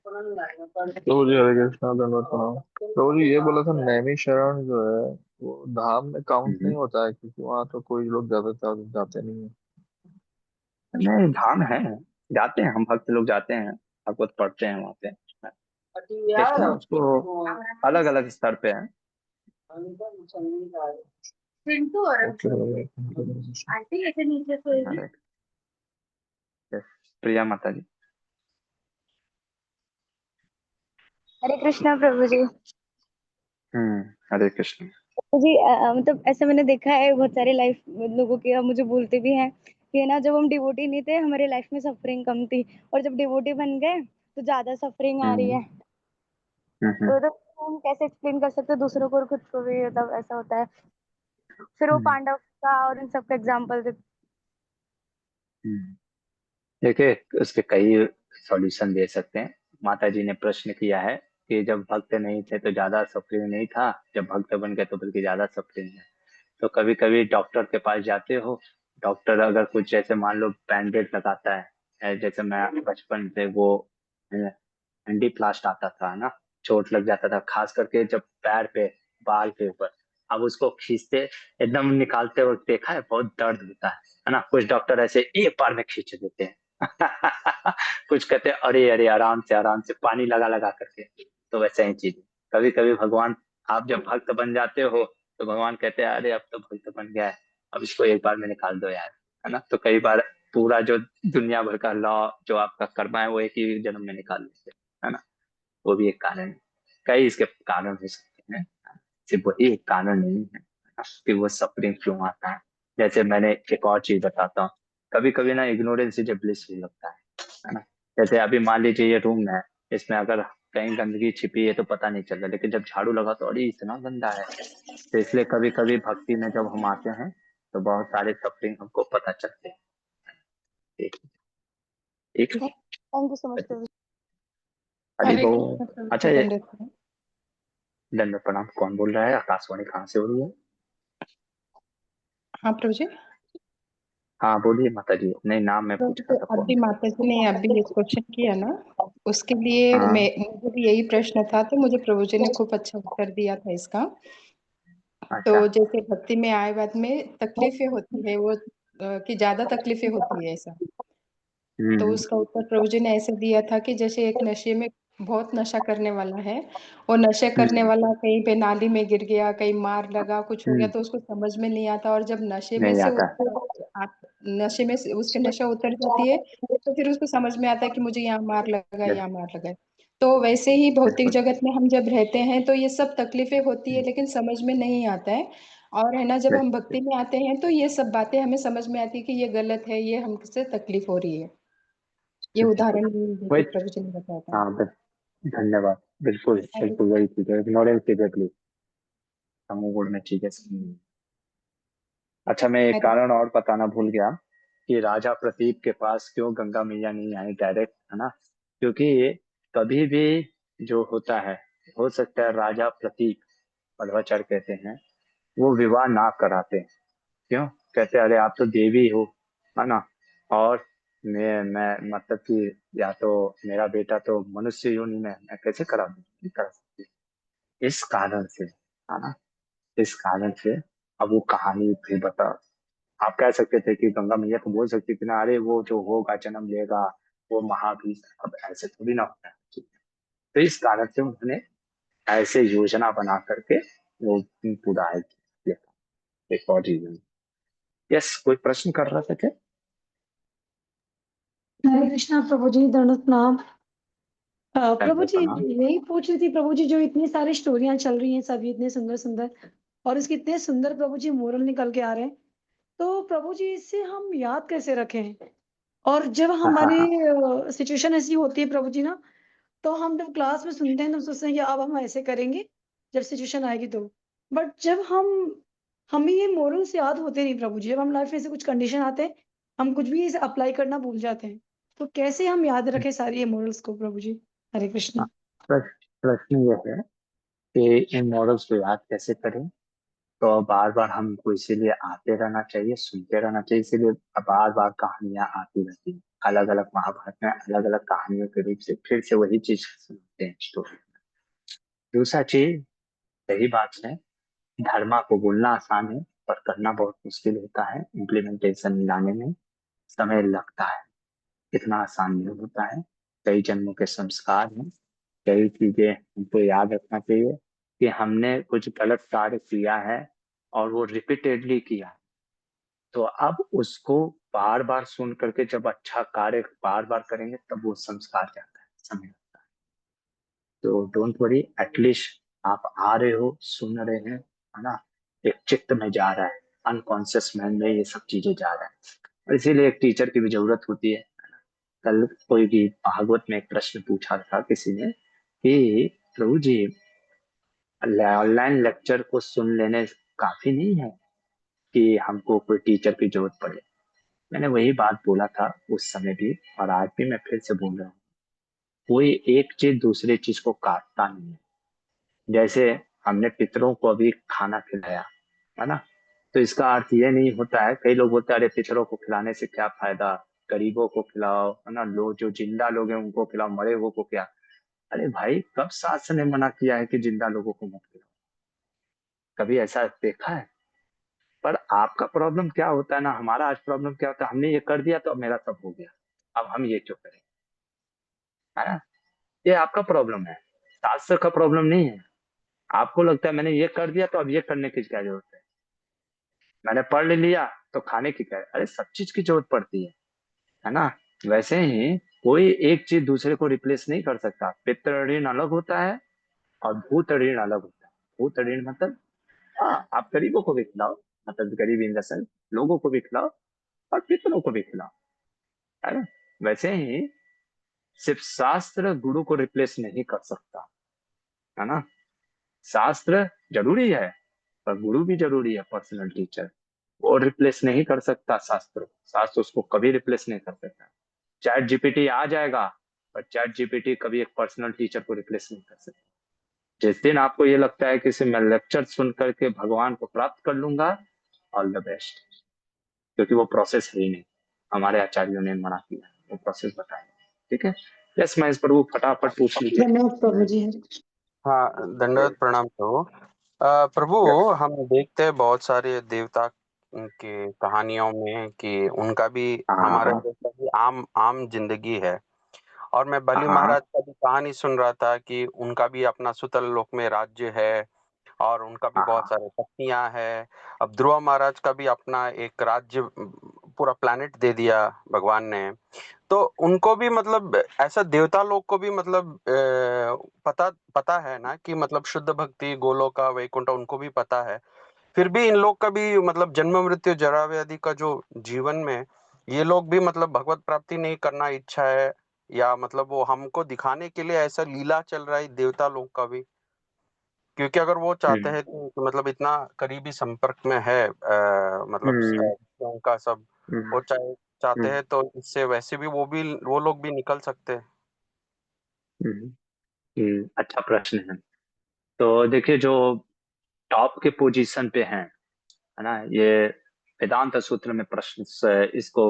Speaker 2: तो जी हरे कृष्णा दंडवत प्रणाम। तो जी ये बोला था नैमिषारण्य जो है वो धाम में काउंट नहीं
Speaker 1: हम्म।
Speaker 2: होता है, क्योंकि वहां तो कोई लोग ज्यादा जाते नहीं है।
Speaker 1: नहीं, धाम है, जाते हैं हम भक्त लोग, जाते हैं भगवत पढ़ते हैं वहां पे। देखते हैं उसको, अलग अलग स्तर पे है।
Speaker 2: ओके हरे कृष्णा।
Speaker 1: हरे, yes, प्रिया माता जी।
Speaker 3: हरे कृष्णा प्रभु जी।
Speaker 1: हरे कृष्ण।
Speaker 3: प्रभु जी मतलब ऐसा मैंने देखा है बहुत सारे लाइफ लोगों के, अब मुझे बोलते भी हैं कि ना जब हम डिवोटी नहीं थे हमारे लाइफ में सफरिंग कम थी, और जब डिवोटी बन गए तो ज्यादा सफरिंग आ रही
Speaker 1: हम्म
Speaker 3: है।
Speaker 1: हम्म
Speaker 3: तो हम कैसे एक्सप्लेन कर सकते हैं दूसरों को और खुद को भी, मतलब ऐसा होता है। फिर वो
Speaker 1: हम्म
Speaker 3: पांडव का और इन सब का एग्जाम्पल दे।
Speaker 1: हम्म। देखिए, उसके कई सॉल्यूशन दे सकते हैं। माता जी ने प्रश्न किया है कि जब भक्त नहीं थे तो ज्यादा सफरिंग नहीं था, जब भक्त बन गए तो बल्कि ज्यादा सफरिंग है। तो कभी कभी डॉक्टर के पास जाते हो, डॉक्टर अगर कुछ जैसे मान लो बैंडेड लगाता है, जैसे मैं बचपन से वो हैंडी प्लास्ट आता था ना, चोट लग जाता था खास करके जब पैर पे, बाल के ऊपर। अब उसको खींचते, एकदम निकालते वक्त देखा है बहुत दर्द होता है ना। कुछ डॉक्टर ऐसे एक बार में खींच देते हैं। कुछ कहते हैं अरे अरे आराम से पानी लगा लगा करके। तो वैसे ही चीज कभी कभी भगवान, आप जब भक्त बन जाते हो तो भगवान कहते हैं अरे अब तो भक्त बन गया है, अब इसको एक बार में निकाल दो यार, है ना। तो कई बार पूरा जो दुनिया भर का लॉ, जो आपका कर्मा है, वो एक ही जन्म में निकाल देते हैं, है ना। वो भी एक कारण है। कई इसके कारण हो सकते हैं, सिर्फ वही एक कारण नहीं है कि वो सफरिंग क्यों आता है। जैसे मैंने एक और चीज बताता हूँ, कभी कभी ना इग्नोरेंस इज ए ब्लिस भी लगता है ना। जैसे अभी मान लीजिए ये रूम है, इसमें अगर कहीं गंदगी छिपी है तो पता नहीं चल रहा, लेकिन जब झाड़ू लगा तो अरे इतना गंदा है। तो इसलिए कभी कभी भक्ति में जब हम आते हैं तो बहुत सारे सफरिंग हमको पता चलते हैं। ठीक ठीक है।
Speaker 3: थैंक यू सो मच प्रभु।
Speaker 1: हरी
Speaker 4: हरे
Speaker 1: बोल।
Speaker 4: कृष्ण प्रभु
Speaker 1: अच्छा,
Speaker 4: जी,
Speaker 1: ये
Speaker 4: दंडवत प्रणाम।
Speaker 1: दंड प्रणाम। कौन बोल रहा है? आकाशवाणी कहाँ से हो रही है?
Speaker 4: हाँ प्रभु जी।
Speaker 1: हाँ बोलिए माता जी, नहीं नाम मैं
Speaker 4: प्रभु
Speaker 1: पूछ
Speaker 4: जी,
Speaker 1: रहा था कौन
Speaker 4: अभी
Speaker 1: है।
Speaker 4: माता जी ने अभी एक क्वेश्चन किया ना, उसके लिए
Speaker 1: हाँ।
Speaker 4: मुझे भी यही प्रश्न था, तो मुझे प्रभु जी ने खूब अच्छा उत्तर दिया था इसका। तो
Speaker 1: अच्छा।
Speaker 4: जैसे भक्ति में आए बाद में तकलीफें होती है वो कि ज्यादा तकलीफें होती है ऐसा। तो
Speaker 1: हम्म
Speaker 4: उसका उत्तर प्रभु जी ने ऐसे दिया था कि जैसे एक नशे में बहुत नशा करने वाला है, वो नशे करने
Speaker 1: हम्म
Speaker 4: वाला कहीं पे नाली में गिर गया, कहीं मार लगा, कुछ हो गया,
Speaker 1: हम्म।
Speaker 4: तो उसको समझ में नहीं आता, और जब नशे में
Speaker 1: नहीं
Speaker 4: से
Speaker 1: आता।
Speaker 4: उसको नशे में से उसके नशा उतर जाती है, तो फिर उसको समझ में आता है कि मुझे यहाँ मार लगा,
Speaker 1: बिल-
Speaker 4: यहाँ मार लगा। तो वैसे ही भौतिक
Speaker 1: बिल्कुल।
Speaker 4: जगत में हम जब रहते हैं तो ये सब तकलीफें होती है,
Speaker 1: हम्म
Speaker 4: लेकिन समझ में नहीं आता है। और है ना, जब हम भक्ति में आते हैं तो ये सब बातें हमें समझ में आती है कि ये गलत है, ये हमसे तकलीफ हो रही है। ये उदाहरण
Speaker 1: वही।
Speaker 4: देके प्रभु जी ने बताया था।
Speaker 1: हाँ, धन्यवाद। बिल्कुल
Speaker 4: हरे
Speaker 1: बिल्कुल वही चीज है, इग्नोरेंस इग्जैक्टली तमोगुण में चीजें समझ। अच्छा, मैं एक
Speaker 4: हरे
Speaker 1: कारण और बताना भूल गया कि राजा प्रतीप के पास क्यों गंगा मैया नहीं आई डायरेक्ट, है ना? क्योंकि कभी भी जो होता है, हो सकता है राजा प्रतीप, मध्वाचार्य कहते हैं, वो विवाह ना कराते। क्यों? कहते अरे आप तो देवी हो, है ना? और मैं मतलब कि या तो मेरा बेटा तो मनुष्य योनि में है, मैं कैसे करा दूं? नहीं करा सकती। इस कारण से, है ना? इस कारण से अब वो कहानी फिर बता। आप कह सकते थे कि गंगा मैया तो बोल सकती थी ना, अरे वो जो होगा जन्म लेगा वो महाभीष। अब ऐसे थोड़ी ना होता है। तो इस कारण से उन्होंने ऐसे योजना बना करके वो पूरा है किया। एक और रीजन। यस, कोई प्रश्न कर रहा था क्या?
Speaker 5: हरे कृष्णा प्रभु जी, दंडवत प्रणाम। प्रभु जी,
Speaker 1: प्रणाम।
Speaker 5: यही पूछ रही थी प्रभु जी, जो इतनी सारी स्टोरियां चल रही हैं, सभी इतने सुंदर सुंदर, और इसके इतने सुंदर प्रभु जी मोरल निकल के आ रहे हैं, तो प्रभु जी इससे हम याद कैसे रखें? और जब
Speaker 1: हाँ हाँ
Speaker 5: हमारी
Speaker 1: हाँ।
Speaker 5: सिचुएशन ऐसी होती है प्रभु जी ना, तो हम जब क्लास में सुनते हैं तो सोचते हैं कि अब हम ऐसे करेंगे जब सिचुएशन आएगी तो। बट जब हमें ये मोरल्स याद होते नहीं प्रभु जी, जब हम लाइफ में ऐसे कुछ कंडीशन आते हैं, हम कुछ भी इसे अप्लाई करना भूल जाते हैं। तो कैसे हम याद रखें सारी ये मोरल्स को प्रभु जी? हरे कृष्णा।
Speaker 1: हाँ, प्रश्न यह है कि इन मॉडल्स को याद कैसे करें। तो बार बार हमको इसीलिए आते रहना चाहिए, सुनते रहना चाहिए, इसीलिए बार बार कहानियां आती रहती हैं। अलग अलग महाभारत में अलग अलग कहानियों के रूप से फिर से वही चीज सुनते हैं स्टोरी। दूसरा चीज, सही बात है, धर्मा को बोलना आसान है पर करना बहुत मुश्किल होता है। इम्प्लीमेंटेशन लाने में समय लगता है, इतना आसान नहीं होता है। कई जन्मों के संस्कार हैं, कई चीजें हमको याद रखना चाहिए कि हमने कुछ गलत कार्य किया है और वो रिपीटेडली किया है। तो अब उसको बार बार सुन करके जब अच्छा कार्य बार बार करेंगे तब वो संस्कार जाता है, समय लगता है। तो डोंट वरी, एटलीस्ट आप आ रहे हो, सुन रहे हैं, है ना? एक चित्त में जा रहा है, अनकॉन्शियस माइंड में ये सब चीजें जा रहा है। और इसीलिए एक टीचर की भी जरूरत होती है। कल कोई भी भागवत में एक प्रश्न पूछा था किसी ने कि प्रभु जी, ऑनलाइन लेक्चर को सुन लेने काफी नहीं है कि हमको कोई टीचर की जरूरत पड़े? मैंने वही बात बोला था उस समय भी, और आज भी मैं फिर से बोल रहा हूँ, कोई एक चीज दूसरे चीज को काटता नहीं है। जैसे हमने पितरों को अभी खाना खिलाया, है ना? तो इसका अर्थ ये नहीं होता है, कई लोग बोलते हैं अरे पितरों को खिलाने से क्या फायदा, गरीबों को खिलाओ, है ना, लोग जो जिंदा लोग हैं उनको खिलाओ, मरे हुए को क्या। अरे भाई, कब शास्त्र ने मना किया है कि जिंदा लोगों को मत खिलाओ? कभी ऐसा देखा है? पर आपका प्रॉब्लम क्या होता है ना, हमारा आज प्रॉब्लम क्या होता है, हमने ये कर दिया तो अब मेरा सब हो गया, अब हम ये क्यों करें, है ना? ये आपका प्रॉब्लम है, शास्त्र का प्रॉब्लम नहीं है। आपको लगता है मैंने ये कर दिया तो अब ये करने की क्या जरूरत है, मैंने पढ़ लिया तो खाने की क्या है? अरे सब चीज की जरूरत पड़ती है ना? वैसे ही कोई एक चीज दूसरे को रिप्लेस नहीं कर सकता। पितृ ऋण अलग होता है और भूत ऋण अलग होता है। भूत ऋण मतलब, हाँ, आप गरीबों को भी खिलाओ, मतलब गरीब इन द सेंस लोगों को भी खिलाओ, और पितरों को भी खिलाओ, है ना? वैसे ही सिर्फ शास्त्र गुरु को रिप्लेस नहीं कर सकता, है ना? शास्त्र जरूरी है पर गुरु भी जरूरी है, पर्सनल टीचर। वो रिप्लेस नहीं कर सकता शास्त्र, शास्त्र उसको कभी रिप्लेस नहीं कर सकता। चैट जीपीटी आ जाएगा पर चैट जीपीटी कभी एक पर्सनल टीचर को रिप्लेस नहीं कर सकता। जिस दिन आपको ये लगता है कि सिर्फ मैं लेक्चर सुन करके भगवान को प्राप्त कर लूंगा, ऑल द बेस्ट, क्योंकि वो प्रोसेस है ही नहीं। हमारे आचार्यों ने मना किया, वो प्रोसेस बताया। ठीक है? यस महेश प्रभु, फटाफट पूछ लीजिए।
Speaker 5: धन्यवाद प्रभु जी। हरे कृष्णा।
Speaker 6: हाँ, दंडवत प्रणाम प्रभु। प्रभु,
Speaker 1: यस।
Speaker 6: हम देखते हैं बहुत सारे देवता के कहानियों में कि उनका भी हमारे
Speaker 1: हाँ
Speaker 6: जैसा ही आम आम जिंदगी है। और मैं बलि
Speaker 1: हाँ
Speaker 6: महाराज का भी कहानी सुन रहा था कि उनका भी अपना सुतल लोक में राज्य है और उनका भी बहुत
Speaker 1: हाँ
Speaker 6: सारे पत्नियां हैं। अब ध्रुव महाराज का भी अपना एक राज्य, पूरा प्लेनेट दे दिया भगवान ने। तो उनको भी मतलब ऐसा देवता लोग को भी मतलब पता पता है ना कि मतलब शुद्ध भक्ति गोलोका वैकुंठ उनको भी पता है। फिर भी इन लोग का भी मतलब जन्म मृत्यु जरा व्याधि का जो जीवन में ये लोग भी मतलब भगवत प्राप्ति नहीं करना इच्छा है, या मतलब वो हमको दिखाने के लिए ऐसा लीला चल रहा है देवता लोग का भी, क्योंकि अगर वो चाहते हैं तो मतलब इतना करीबी संपर्क में है मतलब उनका सब, वो चाहते हैं तो इससे वैसे भी वो लोग भी निकल सकते हैं।
Speaker 1: अच्छा प्रश्न है। तो देखिए, जो टॉप के पोजीशन पे हैं, है ना, ये वेदांत सूत्र में प्रश्न से इसको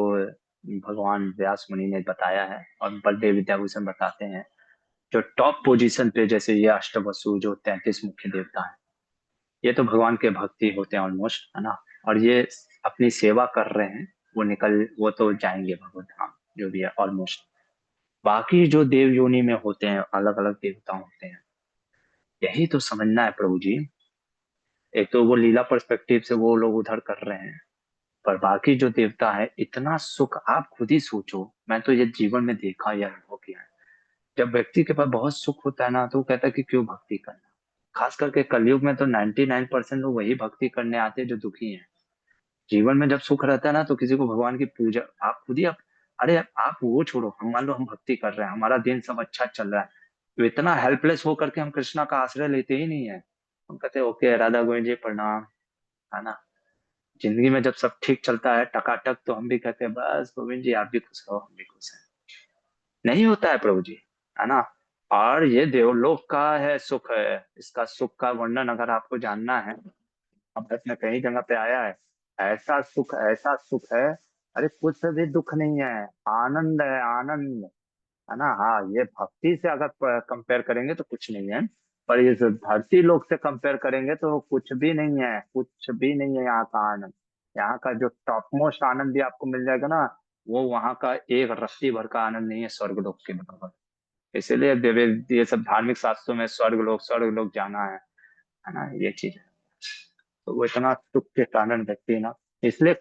Speaker 1: भगवान व्यास मुनि ने बताया है, और बलदेव विद्याभूषण बताते हैं। जो टॉप पोजीशन पे, जैसे ये अष्टवसु जो 33 मुख्य देवता हैं, ये तो भगवान के भक्ति होते हैं ऑलमोस्ट, है ना, और ये अपनी सेवा कर रहे हैं। वो तो जाएंगे भगवत धाम, जो भी है ऑलमोस्ट। बाकी जो देव योनि में होते हैं, अलग अलग देवता होते हैं, यही तो समझना है प्रभु जी। एक तो वो लीला पर्सपेक्टिव से वो लोग उधर कर रहे हैं, पर बाकी जो देवता है, इतना सुख आप खुद ही सोचो। मैं तो ये जीवन में देखा या अनुभव किया है। जब व्यक्ति के पास बहुत सुख होता है ना, तो वो कहता है कि क्यों भक्ति करना। खास करके कलयुग में तो 99% लोग वही भक्ति करने आते हैं जो दुखी हैं। जीवन में जब सुख रहता है ना, तो किसी को भगवान की पूजा, आप खुद ही अरे आप वो छोड़ो, हम मान लो हम भक्ति कर रहे हैं, हमारा दिन सब अच्छा चल रहा है, तो इतना हेल्पलेस होकर के हम कृष्णा का आश्रय लेते ही नहीं है। हम कहते हैं ओके राधा गोविंद जी प्रणाम, है ना। जिंदगी में जब सब ठीक चलता है टकाटक, तो हम भी कहते हैं बस गोविंद जी आप भी खुश रहो, हम भी खुश हैं। नहीं होता है प्रभु जी, है ना। और ये देवलोक का है सुख है, इसका सुख का वर्णन अगर आपको जानना है, अभ्यास में कई जगह पे आया है। ऐसा सुख है, अरे कुछ भी दुख नहीं है, आनंद है, आनंद, है ना। हाँ, ये भक्ति से अगर कंपेयर करेंगे तो कुछ नहीं है, पर इस धरती लोक से कंपेयर करेंगे तो कुछ भी नहीं है, कुछ भी नहीं है यहाँ का आनंद। यहाँ का जो टॉप मोस्ट आनंद भी आपको मिल जाएगा ना, वो वहाँ का एक रस्सी भर का आनंद नहीं है स्वर्ग लोक के बराबर। इसीलिए देवे ये सब धार्मिक शास्त्रों में स्वर्ग लोक जाना है ना, ये चीज है। तो वो इतना सुख के कारण व्यक्ति ना, इसलिए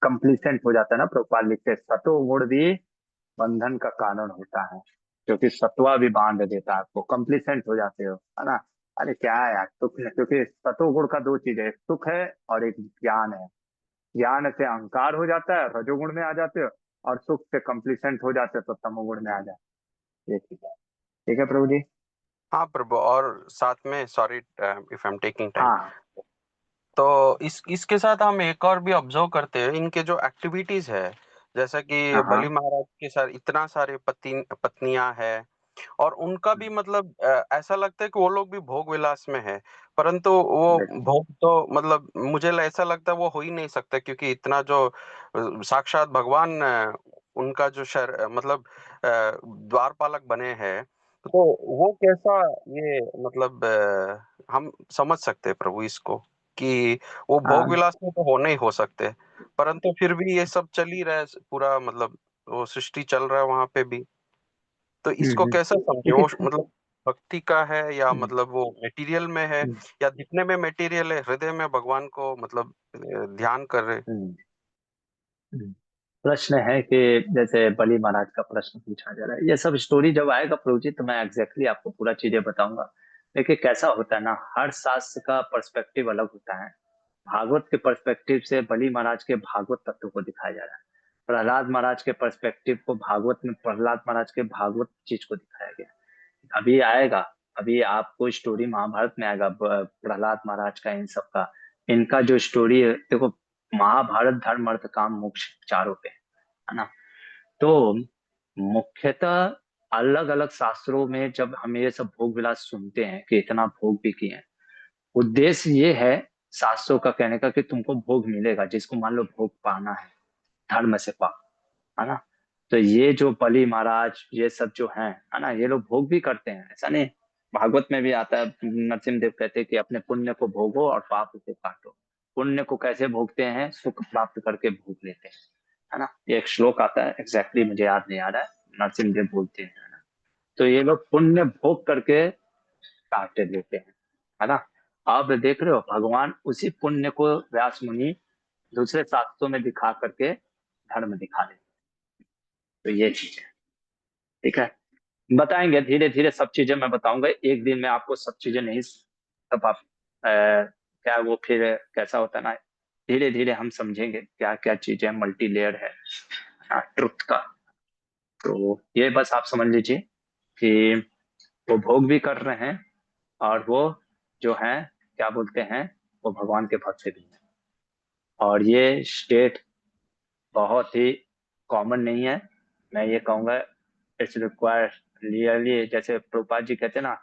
Speaker 1: कंप्लीसेंट हो जाता है ना। प्रभुपाद लिखते हैं सतो गुण भी बंधन का कारण होता है, क्योंकि सत्वा भी बांध देता है आपको, कंप्लीसेंट हो जाते हो, है ना। अरे क्या है यार सुख है, क्योंकि सतोगुण का दो चीज है, एक सुख है और एक ज्ञान है। ज्ञान से अहंकार हो जाता है, रजोगुण में आ जाते हो, और सुख से कंप्लीसेंट हो जाते हो तो तमोगुण में आ जाते हो। ये चीज है। ठीक है प्रभु जी।
Speaker 6: हाँ प्रभु, और साथ में sorry if I am taking time,
Speaker 1: हाँ
Speaker 6: तो इसके साथ हम एक और भी ऑब्जर्व करते हैं इनके जो एक्टिविटीज है, जैसा कि
Speaker 1: हाँ
Speaker 6: बलि
Speaker 1: हाँ,
Speaker 6: महाराज के साथ इतना सारे पत्नियां हैं, और उनका भी मतलब ऐसा लगता है कि वो लोग भी भोग विलास में है, परंतु वो
Speaker 1: बिल्कुल।
Speaker 6: भोग तो मतलब मुझे ऐसा लगता है वो हो ही नहीं सकता, क्योंकि इतना जो साक्षात भगवान उनका जो मतलब द्वारपालक बने हैं, तो वो कैसा ये मतलब हम समझ सकते हैं प्रभु इसको, कि वो भोग
Speaker 1: हाँ
Speaker 6: विलास में तो होने ही हो सकते, परंतु फिर भी ये सब चल ही रहा है पूरा, मतलब वो सृष्टि चल रहा है वहां पे भी, तो इसको कैसे समझे, वो
Speaker 1: देखिए,
Speaker 6: मतलब भक्ति का है या
Speaker 1: हम्म,
Speaker 6: मतलब वो मटेरियल में है,
Speaker 1: हम्म,
Speaker 6: या जितने में मटेरियल है हृदय में भगवान को मतलब ध्यान कर रहे।
Speaker 1: हम्म, हम्म। प्रश्न है कि जैसे बलि महाराज का प्रश्न पूछा जा रहा है, ये सब स्टोरी जब आएगा प्रभु जी तो मैं एग्जैक्टली आपको पूरा चीजें बताऊंगा। देखिए कैसा होता है ना, हर शास्त्र का पर्सपेक्टिव अलग होता है। भागवत के पर्सपेक्टिव से बलि महाराज के भागवत तत्व को दिखाया जा रहा है। प्रहलाद महाराज के पर्सपेक्टिव को भागवत में प्रहलाद महाराज के भागवत चीज को दिखाया गया। अभी आएगा, अभी आपको स्टोरी महाभारत में आएगा प्रहलाद महाराज का, इन सब का, इनका जो स्टोरी है देखो। महाभारत धर्म अर्थ काम मोक्ष चारों पे, है ना। तो मुख्यतः अलग अलग शास्त्रों में जब हम ये सब भोग विलास सुनते हैं कि इतना भोग भी किए हैं, उद्देश्य ये है शास्त्रों का कहने का कि तुमको भोग मिलेगा, जिसको मान लो भोग पाना है, धर्म से पा, है ना। तो ये जो बलि महाराज ये सब जो है ना, ये लोग भोग भी करते हैं, ऐसा नहीं। भागवत में भी आता है, नरसिंह देव कहते हैं कि अपने पुण्य को भोगो और पाप को काटो। पुण्य को कैसे भोगते हैं, सुख प्राप्त करके भोग लेते हैं, है ना। ये एक श्लोक आता है, एग्जैक्टली मुझे याद नहीं आ रहा है, नरसिंह देव बोलते हैं, है ना। तो ये लोग पुण्य भोग करके काटे लेते हैं, है ना। आप देख रहे हो भगवान उसी पुण्य को व्यास मुनि दूसरे शास्त्रों में दिखा करके धर्म दिखा देते। तो ये चीज है, ठीक है। बताएंगे धीरे धीरे सब चीजें, मैं बताऊंगा एक दिन में आपको सब चीजें नहीं, सब आप क्या वो फिर कैसा होता है ना, धीरे धीरे हम समझेंगे क्या क्या चीजें मल्टी लेयर है ट्रुथ का। तो ये बस आप समझ लीजिए कि वो भोग भी कर रहे हैं, और वो जो है क्या बोलते हैं, वो भगवान के भक्त भी हैं। और ये स्टेट बहुत ही कॉमन नहीं है, मैं ये कहूँगा इट्स रिक्वायर रियली, जैसे प्रभुपाद जी कहते हैं ना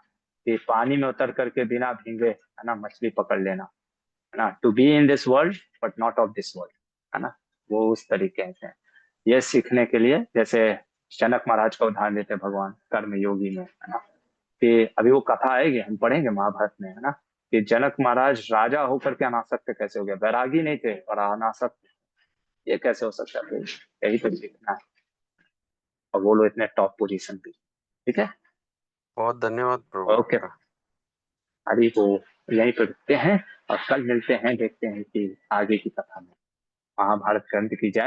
Speaker 1: कि पानी में उतर करके बिना भीगे है ना मछली पकड़ लेना, है ना, to be in this world but not of this world, है ना, वो उस तरीके से ये सीखने के लिए, जैसे जनक महाराज का उदाहरण देते हैं भगवान कर्म योगी में, है ना, कि अभी वो कथा आएगी, हम पढ़ेंगे महाभारत में, है ना, कि जनक महाराज राजा होकर के अनासक्त कैसे हो गए, वैरागी नहीं थे और अनासक्त, ये कैसे हो सकता है, यही तो सीखना है, और वो लोग इतने टॉप पोजीशन पे। ठीक है,
Speaker 6: बहुत धन्यवाद प्रभु
Speaker 1: ओके,
Speaker 6: आपका।
Speaker 1: अभी वो यहीं पे रुकते हैं और कल मिलते हैं, देखते हैं कि आगे की कथा में महाभारत ग्रंथ की जाए।